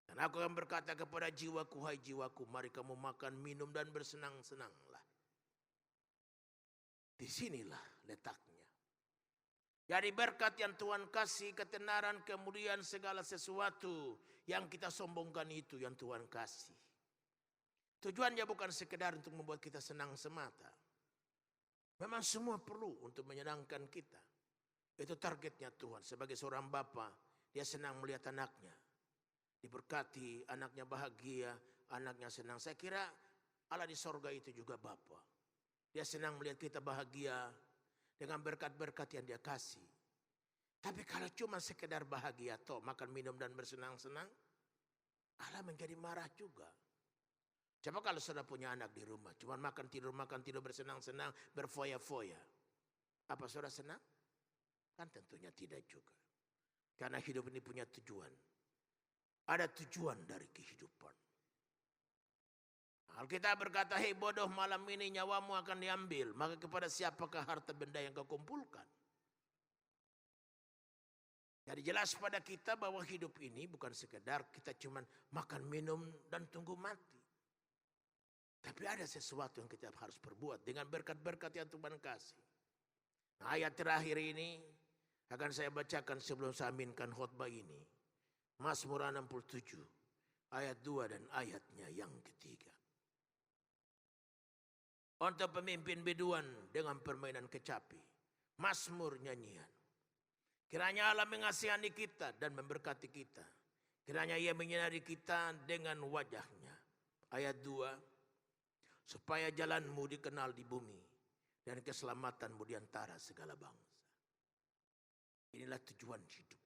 Dan aku akan berkata kepada jiwaku, hai jiwaku, mari kamu makan, minum dan bersenang-senanglah. Disinilah letaknya. Jadi berkat yang Tuhan kasih, ketenaran, kemudian segala sesuatu yang kita sombongkan itu yang Tuhan kasih. Tujuannya bukan sekedar untuk membuat kita senang semata. Memang semua perlu untuk menyenangkan kita. Itu targetnya Tuhan. Sebagai seorang bapa, dia senang melihat anaknya diberkati, anaknya bahagia, anaknya senang. Saya kira Allah di sorga itu juga bapa. Dia senang melihat kita bahagia dengan berkat-berkat yang dia kasih. Tapi kalau cuma sekedar bahagia toh makan, minum dan bersenang-senang, Allah menjadi marah juga. Coba kalau saudara punya anak di rumah, cuma makan tidur bersenang-senang, berfoya-foya. Apa saudara senang? Kan tentunya tidak juga. Karena hidup ini punya tujuan. Ada tujuan dari kehidupan. Alkitab berkata, hei bodoh, malam ini nyawamu akan diambil. Maka kepada siapakah harta benda yang kau kumpulkan? Jadi jelas pada kita bahwa hidup ini bukan sekedar kita cuma makan, minum, dan tunggu mati. Tapi ada sesuatu yang kita harus perbuat dengan berkat-berkat yang Tuhan kasih. Nah, ayat terakhir ini akan saya bacakan sebelum saya aminkan khotbah ini. Mazmur 67 ayat 2 dan ayatnya yang ketiga. Untuk pemimpin biduan dengan permainan kecapi, mazmur nyanyian. Kiranya Allah mengasihani kita dan memberkati kita. Kiranya Ia menyinari kita dengan wajahnya. Ayat 2. Supaya jalanmu dikenal di bumi dan keselamatanmu di antara segala bangsa. Inilah tujuan hidup.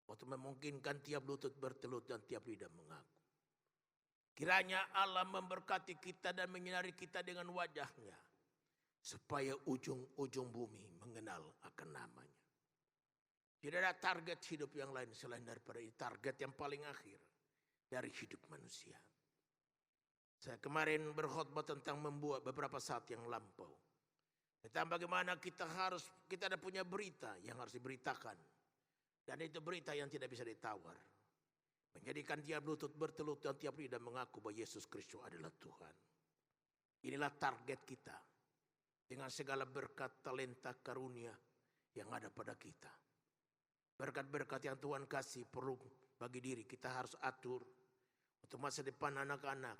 Untuk memungkinkan tiap lutut bertelut dan tiap lidah mengaku. Kiranya Allah memberkati kita dan menyinari kita dengan wajahnya. Supaya ujung-ujung bumi mengenal akan namanya. Tidak ada target hidup yang lain selain daripada target yang paling akhir dari hidup manusia. Saya kemarin berkhotbah tentang membuat beberapa saat yang lampau. Tentang bagaimana kita ada punya berita yang harus diberitakan. Dan itu berita yang tidak bisa ditawar. Menjadikan tiap lutut bertelut dan tiap lidah mengaku bahwa Yesus Kristus adalah Tuhan. Inilah target kita. Dengan segala berkat, talenta, karunia yang ada pada kita. Berkat-berkat yang Tuhan kasih perlu bagi diri kita harus atur. Untuk masa depan anak-anak.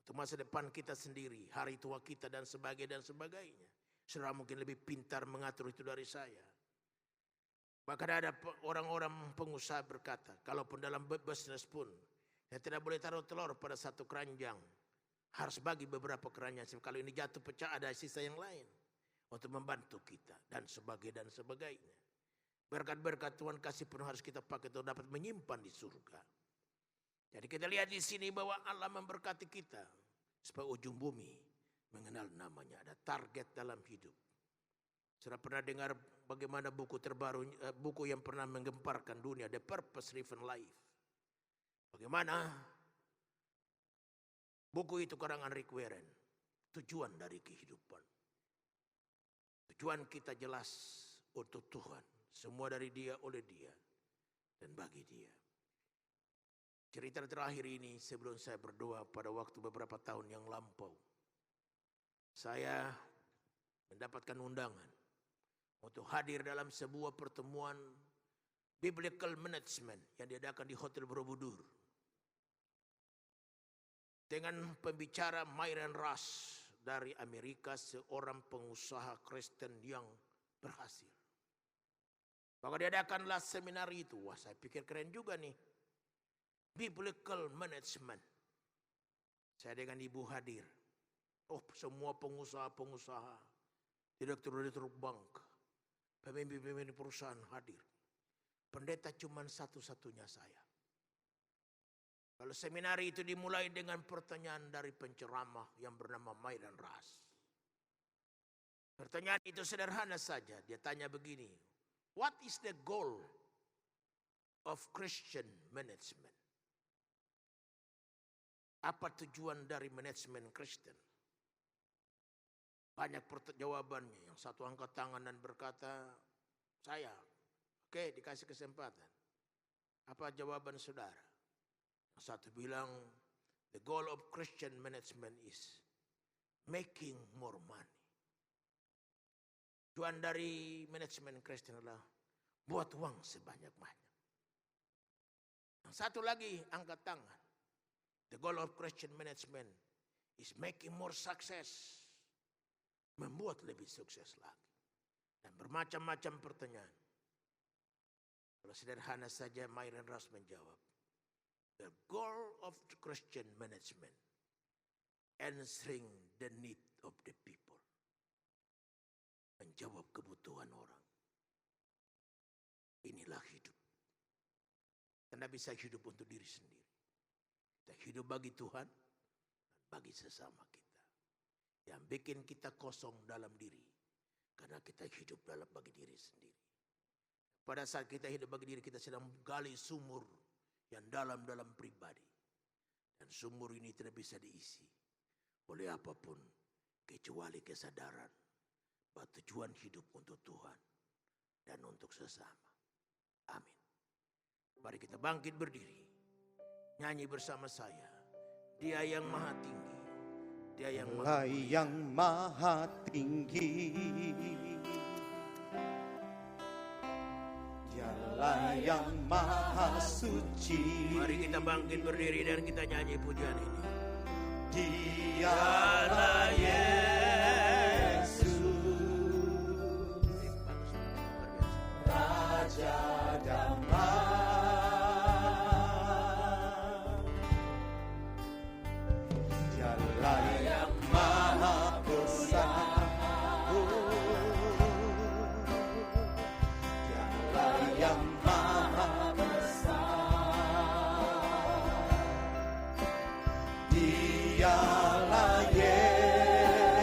Untuk masa depan kita sendiri. Hari tua kita dan sebagainya. Saudara mungkin lebih pintar mengatur itu dari saya. Bahkan ada orang-orang pengusaha berkata, kalaupun dalam bisnis pun, ya tidak boleh taruh telur pada satu keranjang. Harus bagi beberapa keranjang. Kalau ini jatuh pecah ada sisa yang lain. Untuk membantu kita dan sebagainya. Berkat-berkat Tuhan kasih penuh harus kita pakai untuk dapat menyimpan di surga. Jadi kita lihat di sini bahwa Allah memberkati kita. Supaya ujung bumi mengenal namanya. Ada target dalam hidup. Sudah pernah dengar bagaimana buku terbaru, buku yang pernah menggemparkan dunia, The Purpose Driven Life. Bagaimana buku itu karangan Rick Warren, tujuan dari kehidupan. Tujuan kita jelas untuk Tuhan, semua dari Dia, oleh Dia, dan bagi Dia. Cerita terakhir ini sebelum saya berdoa pada waktu beberapa tahun yang lampau. Saya mendapatkan undangan untuk hadir dalam sebuah pertemuan biblical management yang diadakan di Hotel Borobudur. Dengan pembicara Myron Rush dari Amerika, seorang pengusaha Kristen yang berhasil. Maka diadakanlah seminar itu. Wah, saya pikir keren juga nih. Biblical management. Saya dengan ibu hadir. Oh, semua pengusaha-pengusaha, direktur-direktur bank, pemimpin-pemimpin perusahaan hadir. Pendeta cuma satu-satunya saya. Kalau seminar itu dimulai dengan pertanyaan dari penceramah yang bernama Myron Rush. Pertanyaan itu sederhana saja. Dia tanya begini. What is the goal of Christian management? Apa tujuan dari manajemen Kristen? Banyak jawabannya. Yang satu angkat tangan dan berkata, saya. Oke, dikasih kesempatan. Apa jawaban saudara? Yang satu bilang, the goal of Christian management is making more money. Tujuan dari manajemen Kristen adalah buat uang sebanyak-banyak. Yang satu lagi angkat tangan. The goal of Christian management is making more success. Membuat lebih sukses lagi. Dan bermacam-macam pertanyaan. Kalau sederhana saja Myron Rush menjawab. The goal of the Christian management. Answering the need of the people. Menjawab kebutuhan orang. Inilah hidup. Kita tidak bisa hidup untuk diri sendiri. Kita hidup bagi Tuhan dan bagi sesama kita. Yang bikin kita kosong dalam diri. Karena kita hidup dalam bagi diri sendiri. Pada saat kita hidup bagi diri, kita sedang menggali sumur yang dalam-dalam pribadi. Dan sumur ini tidak bisa diisi oleh apapun kecuali kesadaran bahwa tujuan hidup untuk Tuhan dan untuk sesama. Amin. Mari kita bangkit berdiri. Nyanyi bersama saya. Dia yang maha tinggi. Dia yang maha mulia. Yang maha tinggi. Dialah yang maha suci. Mari kita bangkit berdiri dan kita nyanyi pujian ini. Dialah Yesus, Raja damai. Dialah yang maha besar. Dialah yang maha besar. Dialah Yesus.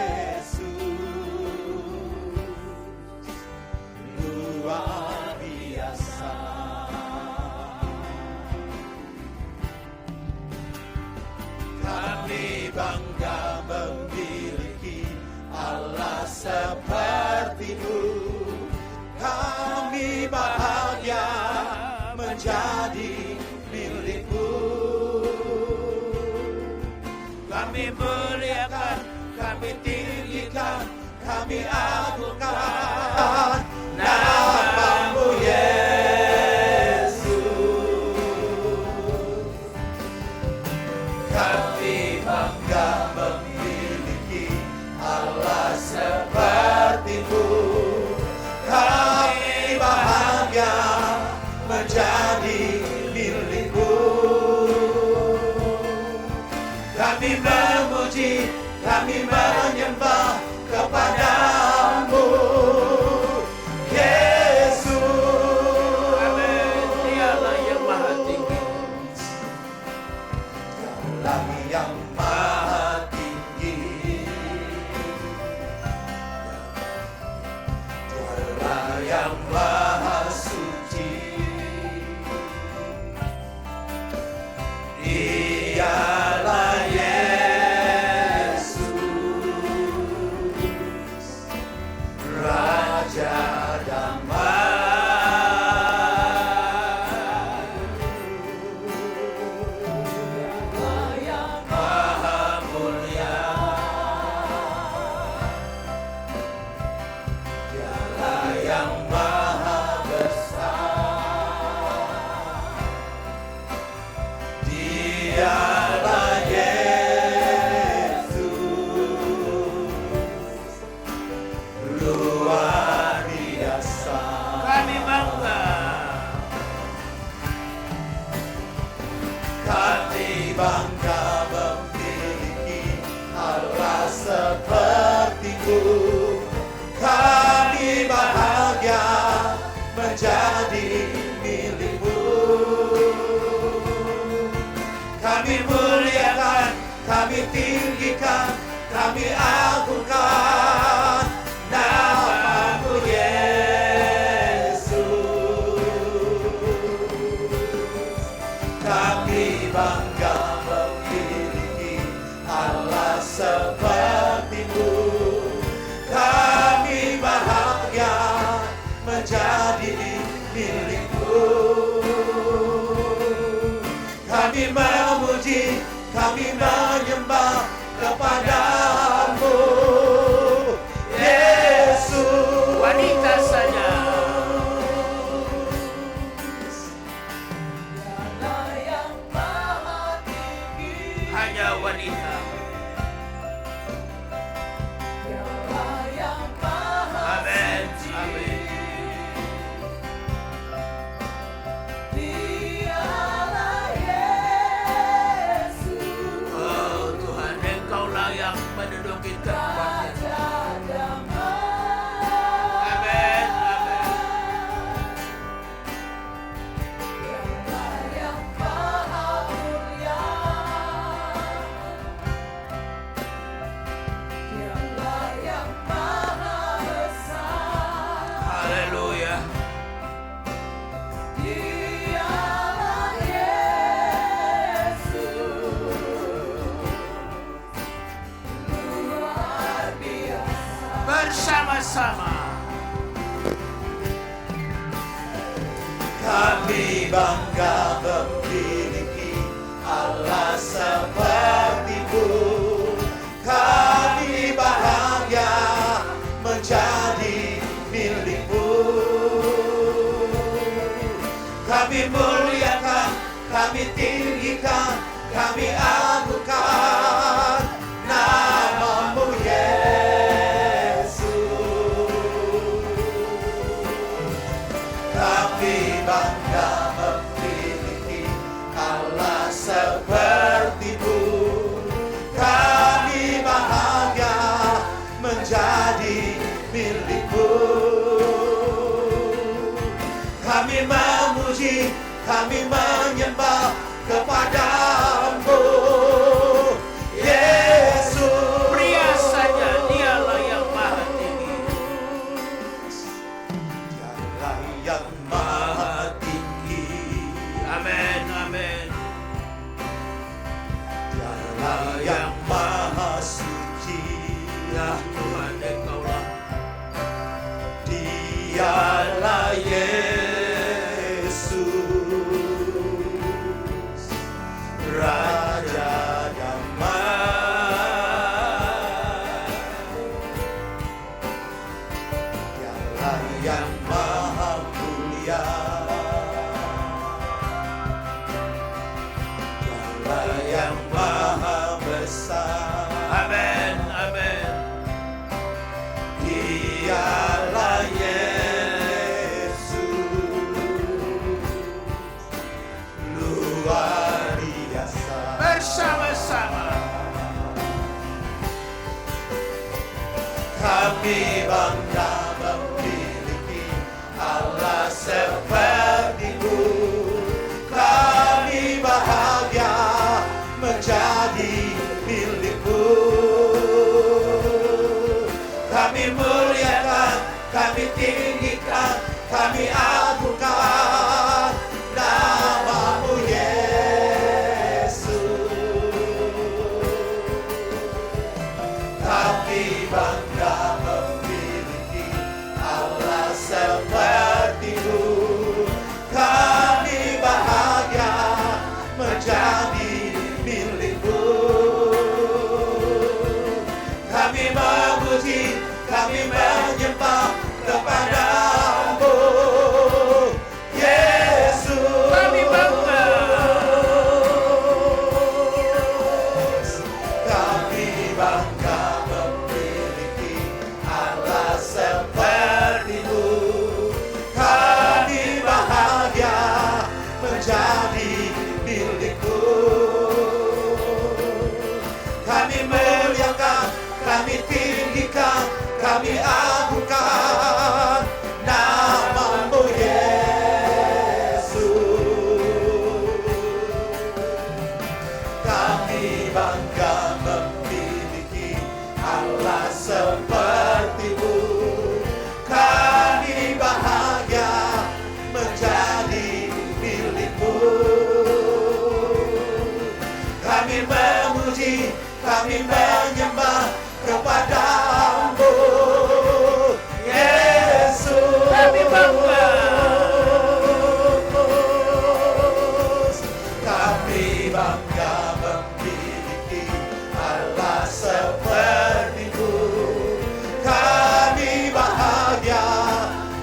yang Maha Suci. Dialah Yesus, Raja Damai. Bangga memiliki Allah seperti-Mu. Kami bahagia menjadi milik-Mu. Kami muliakan, kami tinggikan, kami agungkan nama-Mu Yesus. Kami bangga memiliki Allah seperti-Mu. Kami bahagia menjadi milik-Mu. Kami memuji, kami menyembah kepada-Mu, Yesus. Wanita saja. Hanya wanita. Amin. Amin. Oh Tuhan, Engkaulah yang menduduki tempatnya. Amin. Amin. Haleluya. Bersama-sama Kami bangga memiliki Allah seperti-Mu. Kami bahagia menjadi milik-Mu. Kami muliakan, kami tinggikan, kami agungkan nama-Mu Yesus. Kami bangga memiliki Allah seperti-Mu. Kami bahagia menjadi milik-Mu. Kami memuji, kami menyembah kepada-Mu, Yesus. pria saja, Dialah yang maha tinggi. Dialah yang maha tinggi. Amin. Amin. Dialah yang maha suci. Ya Tuhan, Engkaulah. Dialah Yesus, Raja Damai. Dialah yang maha mulia. Dialah yang maha besar. Amin. Amin. Dialah Yesus, luar biasa. Bersama-sama Kami bangga memiliki Allah seperti-Mu. Kami bahagia menjadi milik-Mu. Kami muliakan, kami tinggikan, kami agungkan namamu Yesus. Kami bangga memiliki Allah seperti-Mu. Kami bahagia menjadi milik-Mu. Kami memuji, kami menyembah kepada-Mu, Yesus. Kami bangga. Kami bangga memiliki Allah seperti-Mu. Kami bahagia menjadi milik-Mu. Kami muliakan, kami tinggikan, kami agungkan namamu Yesus. Kami bangga memiliki Allah seperti-Mu. Kami bahagia menjadi milik-Mu. Kami memuji, kami menyembah kepada-Mu, Yesus. Kami bangga. Kami bangga memiliki Allah seperti-Mu. Kami bahagia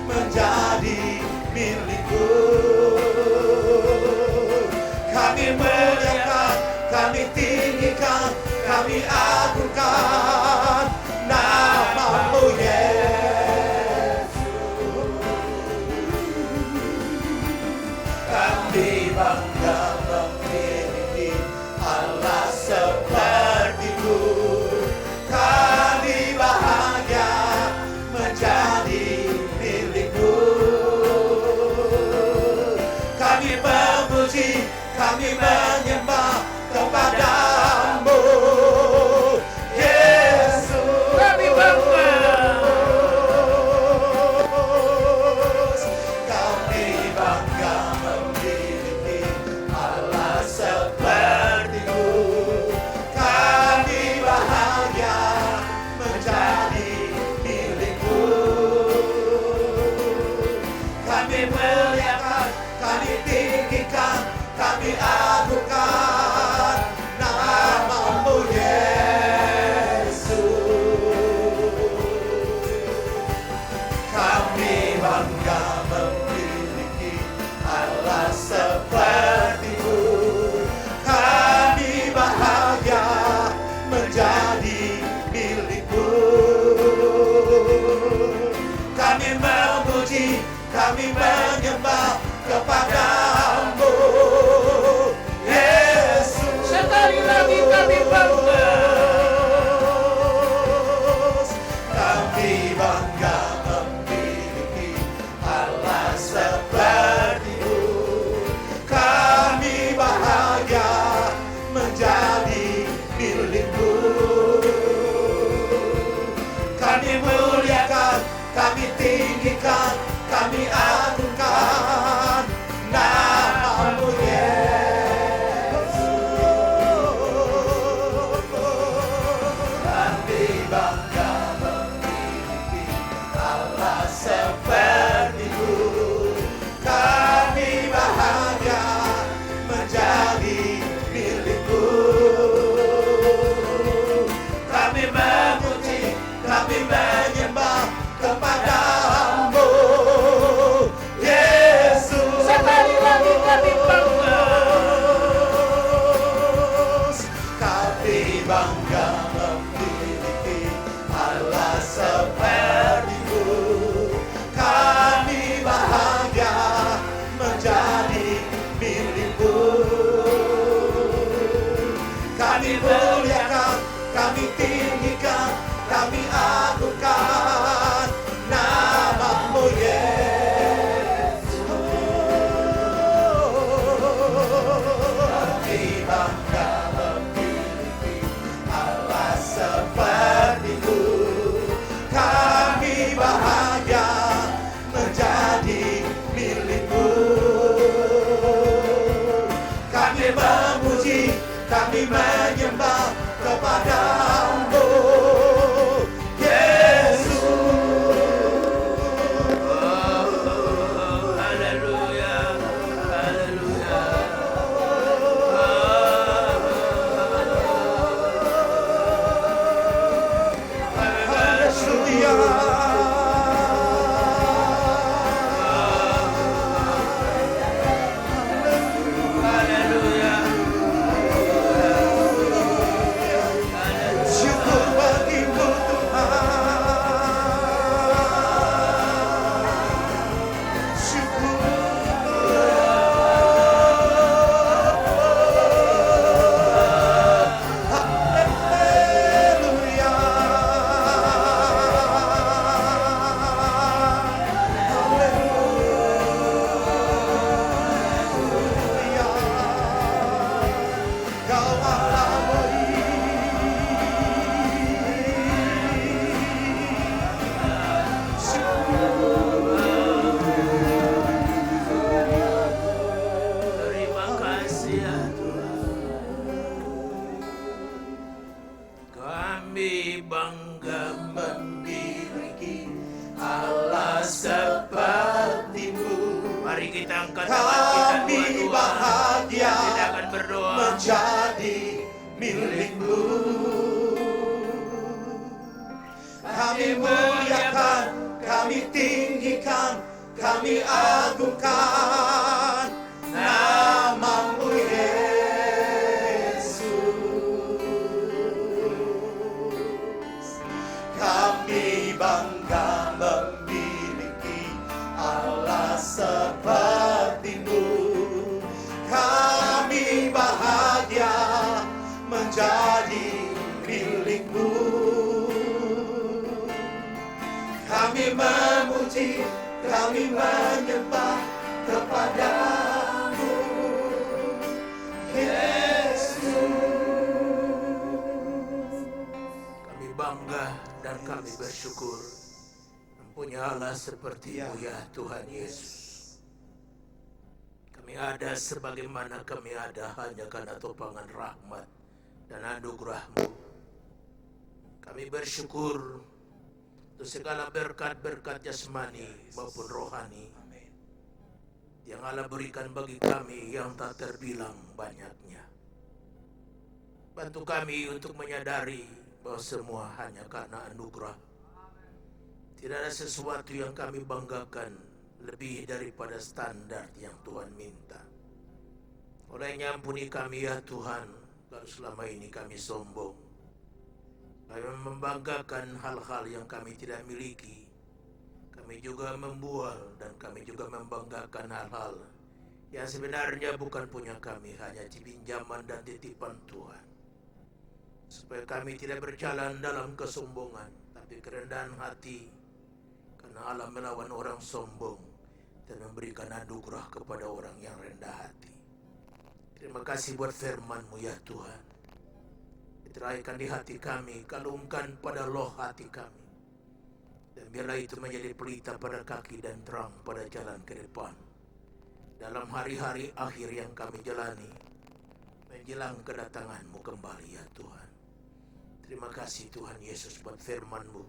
menjadi milik-Mu. Kami muliakan, kami tinggikan, kami agungkan namamu Yesus. Kami bangga memiliki Allah seperti-Mu. Kami bahagia menjadi milik-Mu. Kami memuji, kami menyembah kepada-Mu, Yesus. Kami bangga. Kami bangga memiliki Allah seperti-Mu. Kami bahagia menjadi milik-Mu. Kami muliakan, kami tinggikan, kami agungkan namamu Yesus. Kami bangga memiliki Allah seperti-Mu. Kami bahagia menjadi milik-Mu. Kami memuji, kami menyembah kepada-Mu, Yesus. Sekali lagi kami bangga. Kami bangga memiliki Allah seperti-Mu. Kami bahagia menjadi milik-Mu. Kami muliakan, kami tinggikan, kami agungkan namamu Yesus. Kami bangga memiliki Allah seperti-Mu. Kami bahagia menjadi milik-Mu. Kami memuji, kami menyembah kepada-Mu, Yesus. Sekali lagi kami bangga. Kami bangga memiliki Allah seperti-Mu. sepertimu. Mari kita angkat tangan kita Kami dua-dua. bahagia Kita akan berdoa. menjadi milikmu. Kami muliakan, kami tinggikan, kami agungkan namamu Yesus. Kami bangga memiliki Allah sepertimu. Kami bahagia menjadi milikmu. Kami memuji, kami menyembah kepadamu, Yesus. Kami bangga dan kami bersyukur mempunyai Allah seperti-Mu ya Tuhan Yesus. Kami ada sebagaimana kami ada hanya karena topangan rahmat dan anugerah-Mu. Kami bersyukur untuk segala berkat-berkat jasmani maupun rohani yang Allah berikan bagi kami yang tak terbilang banyaknya. Bantu kami untuk menyadari bahwa semua hanya karena anugerah. Tidak ada sesuatu yang kami banggakan lebih daripada standar yang Tuhan minta. Olehnya ampuni kami ya Tuhan, kalau selama ini kami sombong. Kami membanggakan hal-hal yang kami tidak miliki. Kami juga membual dan kami juga membanggakan hal-hal yang sebenarnya bukan punya kami, hanya pinjaman dan titipan Tuhan. Supaya kami tidak berjalan dalam kesombongan, tapi kerendahan hati. Karena Allah melawan orang sombong dan memberikan anugerah kepada orang yang rendah hati. Terima kasih buat firman-Mu ya Tuhan. Teraikan di hati kami, kalungkan pada loh hati kami. Dan biarlah itu menjadi pelita pada kaki dan terang pada jalan ke depan. Dalam hari-hari akhir yang kami jalani, menjelang kedatangan-Mu kembali ya Tuhan. Terima kasih Tuhan Yesus buat firman-Mu.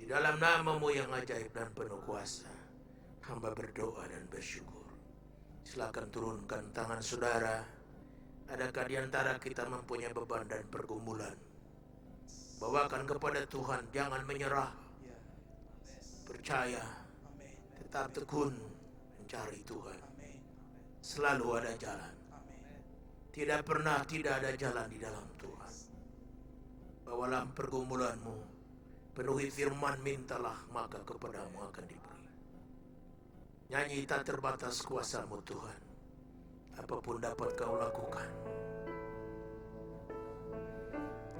Di dalam nama-Mu yang ajaib dan penuh kuasa, hamba berdoa dan bersyukur. Silakan turunkan tangan saudara. Adakah di antara kita mempunyai beban dan pergumulan? Bawakan kepada Tuhan, jangan menyerah. Percaya, tetap tekun mencari Tuhan. Selalu ada jalan. Tidak pernah tidak ada jalan di dalam Tuhan. Bawalah pergumulanmu, penuhi firman, mintalah maka kepadamu akan diberi. Nyanyi tak terbatas kuasa-Mu Tuhan. Apapun dapat kau lakukan.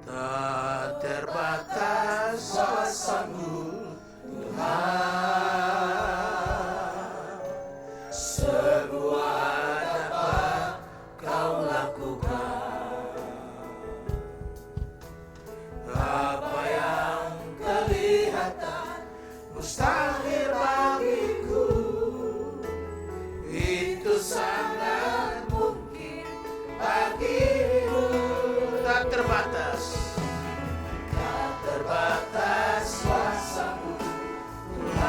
Tak terbatas kuasa-Mu Tuhan, semua dapat kau lakukan. Apa yang kelihatan mustahil bagiku, itu sangat mungkin bagimu. tak terbatas. Tak terbatas kuasa-Mu Tuhan.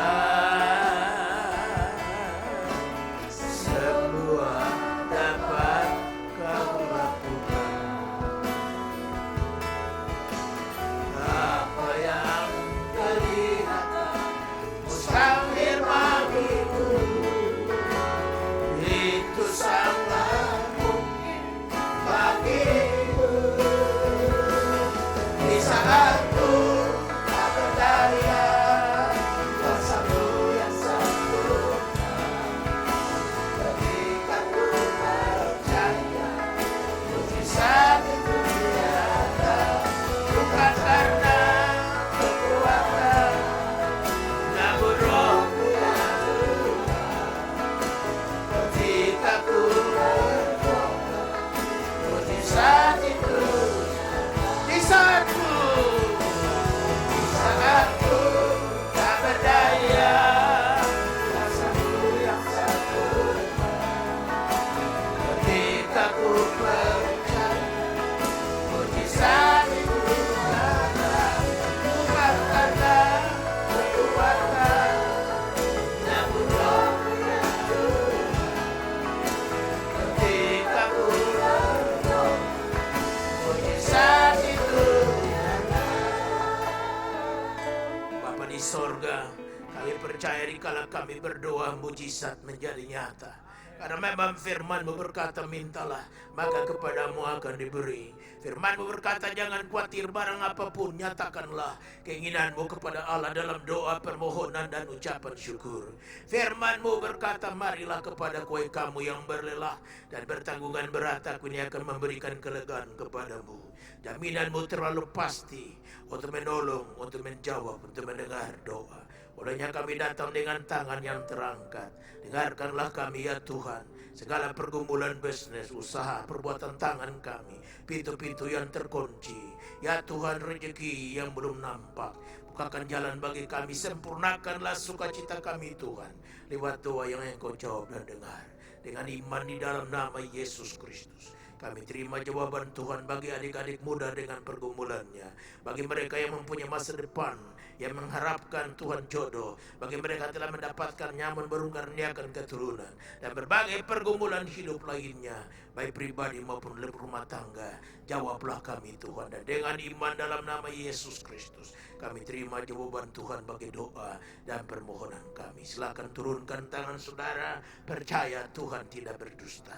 Kami percaya dikala kami berdoa, mujizat menjadi nyata. Karena memang firman-Mu berkata, mintalah, maka kepadamu akan diberi. Firman-Mu berkata, jangan khawatir barang apapun, nyatakanlah keinginanmu kepada Allah dalam doa, permohonan, dan ucapan syukur. Firman-Mu berkata, marilah kepada kamu yang berlelah dan bertanggungan berat, aku ini akan memberikan kelegaan kepadamu. Jaminan-Mu terlalu pasti untuk menolong, untuk menjawab, untuk mendengar doa. Olehnya kami datang dengan tangan yang terangkat. Dengarkanlah kami ya Tuhan. Segala pergumulan bisnis, usaha, perbuatan tangan kami, pintu-pintu yang terkunci. Ya Tuhan, rezeki yang belum nampak, bukakan jalan bagi kami. Sempurnakanlah sukacita kami Tuhan, lewat doa yang Engkau jawab dan dengar. Dengan iman di dalam nama Yesus Kristus, kami terima jawaban Tuhan bagi adik-adik muda dengan pergumulannya. Bagi mereka yang mempunyai masa depan, yang mengharapkan Tuhan jodoh. Bagi mereka telah mendapatkan nyaman berkaruniakan keturunan. Dan berbagai pergumulan hidup lainnya, baik pribadi maupun rumah tangga. Jawablah kami Tuhan. Dan dengan iman dalam nama Yesus Kristus, kami terima jawaban Tuhan bagi doa dan permohonan kami. Silakan turunkan tangan saudara. Percaya Tuhan tidak berdusta.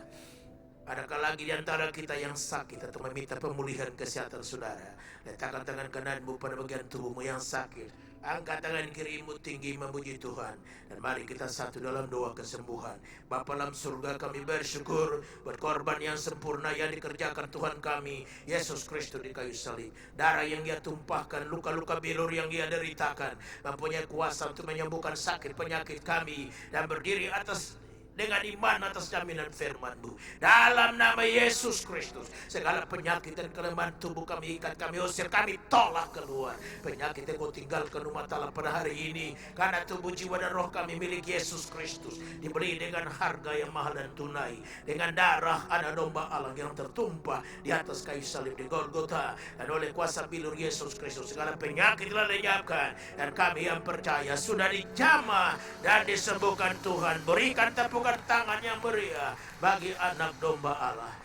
Adakah lagi di antara kita yang sakit atau meminta pemulihan kesehatan saudara? Letakkan tangan kananmu pada bagian tubuhmu yang sakit. Angkat tangan kirimu tinggi memuji Tuhan. Dan mari kita satu dalam doa kesembuhan. Bapa dalam surga, kami bersyukur buat korban yang sempurna yang dikerjakan Tuhan kami, Yesus Kristus di kayu salib. Darah yang Dia tumpahkan, luka-luka bilur yang Dia deritakan, mempunyai kuasa untuk menyembuhkan sakit penyakit kami. Dan berdiri atas dengan iman atas jaminan firman-Mu. Dalam nama Yesus Kristus, segala penyakit dan kelemahan tubuh kami ikat, kami usir, kami tolak keluar. Penyakit yang Kau tinggalkan umat Allah pada hari ini, karena tubuh, jiwa, dan roh kami milik Yesus Kristus, dibeli dengan harga yang mahal dan tunai, dengan darah anak domba Allah yang tertumpah di atas kayu salib di Golgota. Dan oleh kuasa bilur Yesus Kristus, segala penyakit telah lenyapkan, dan kami yang percaya sudah dijamah dan disembuhkan Tuhan. Berikan tepuk tangan yang meriah bagi anak domba Allah.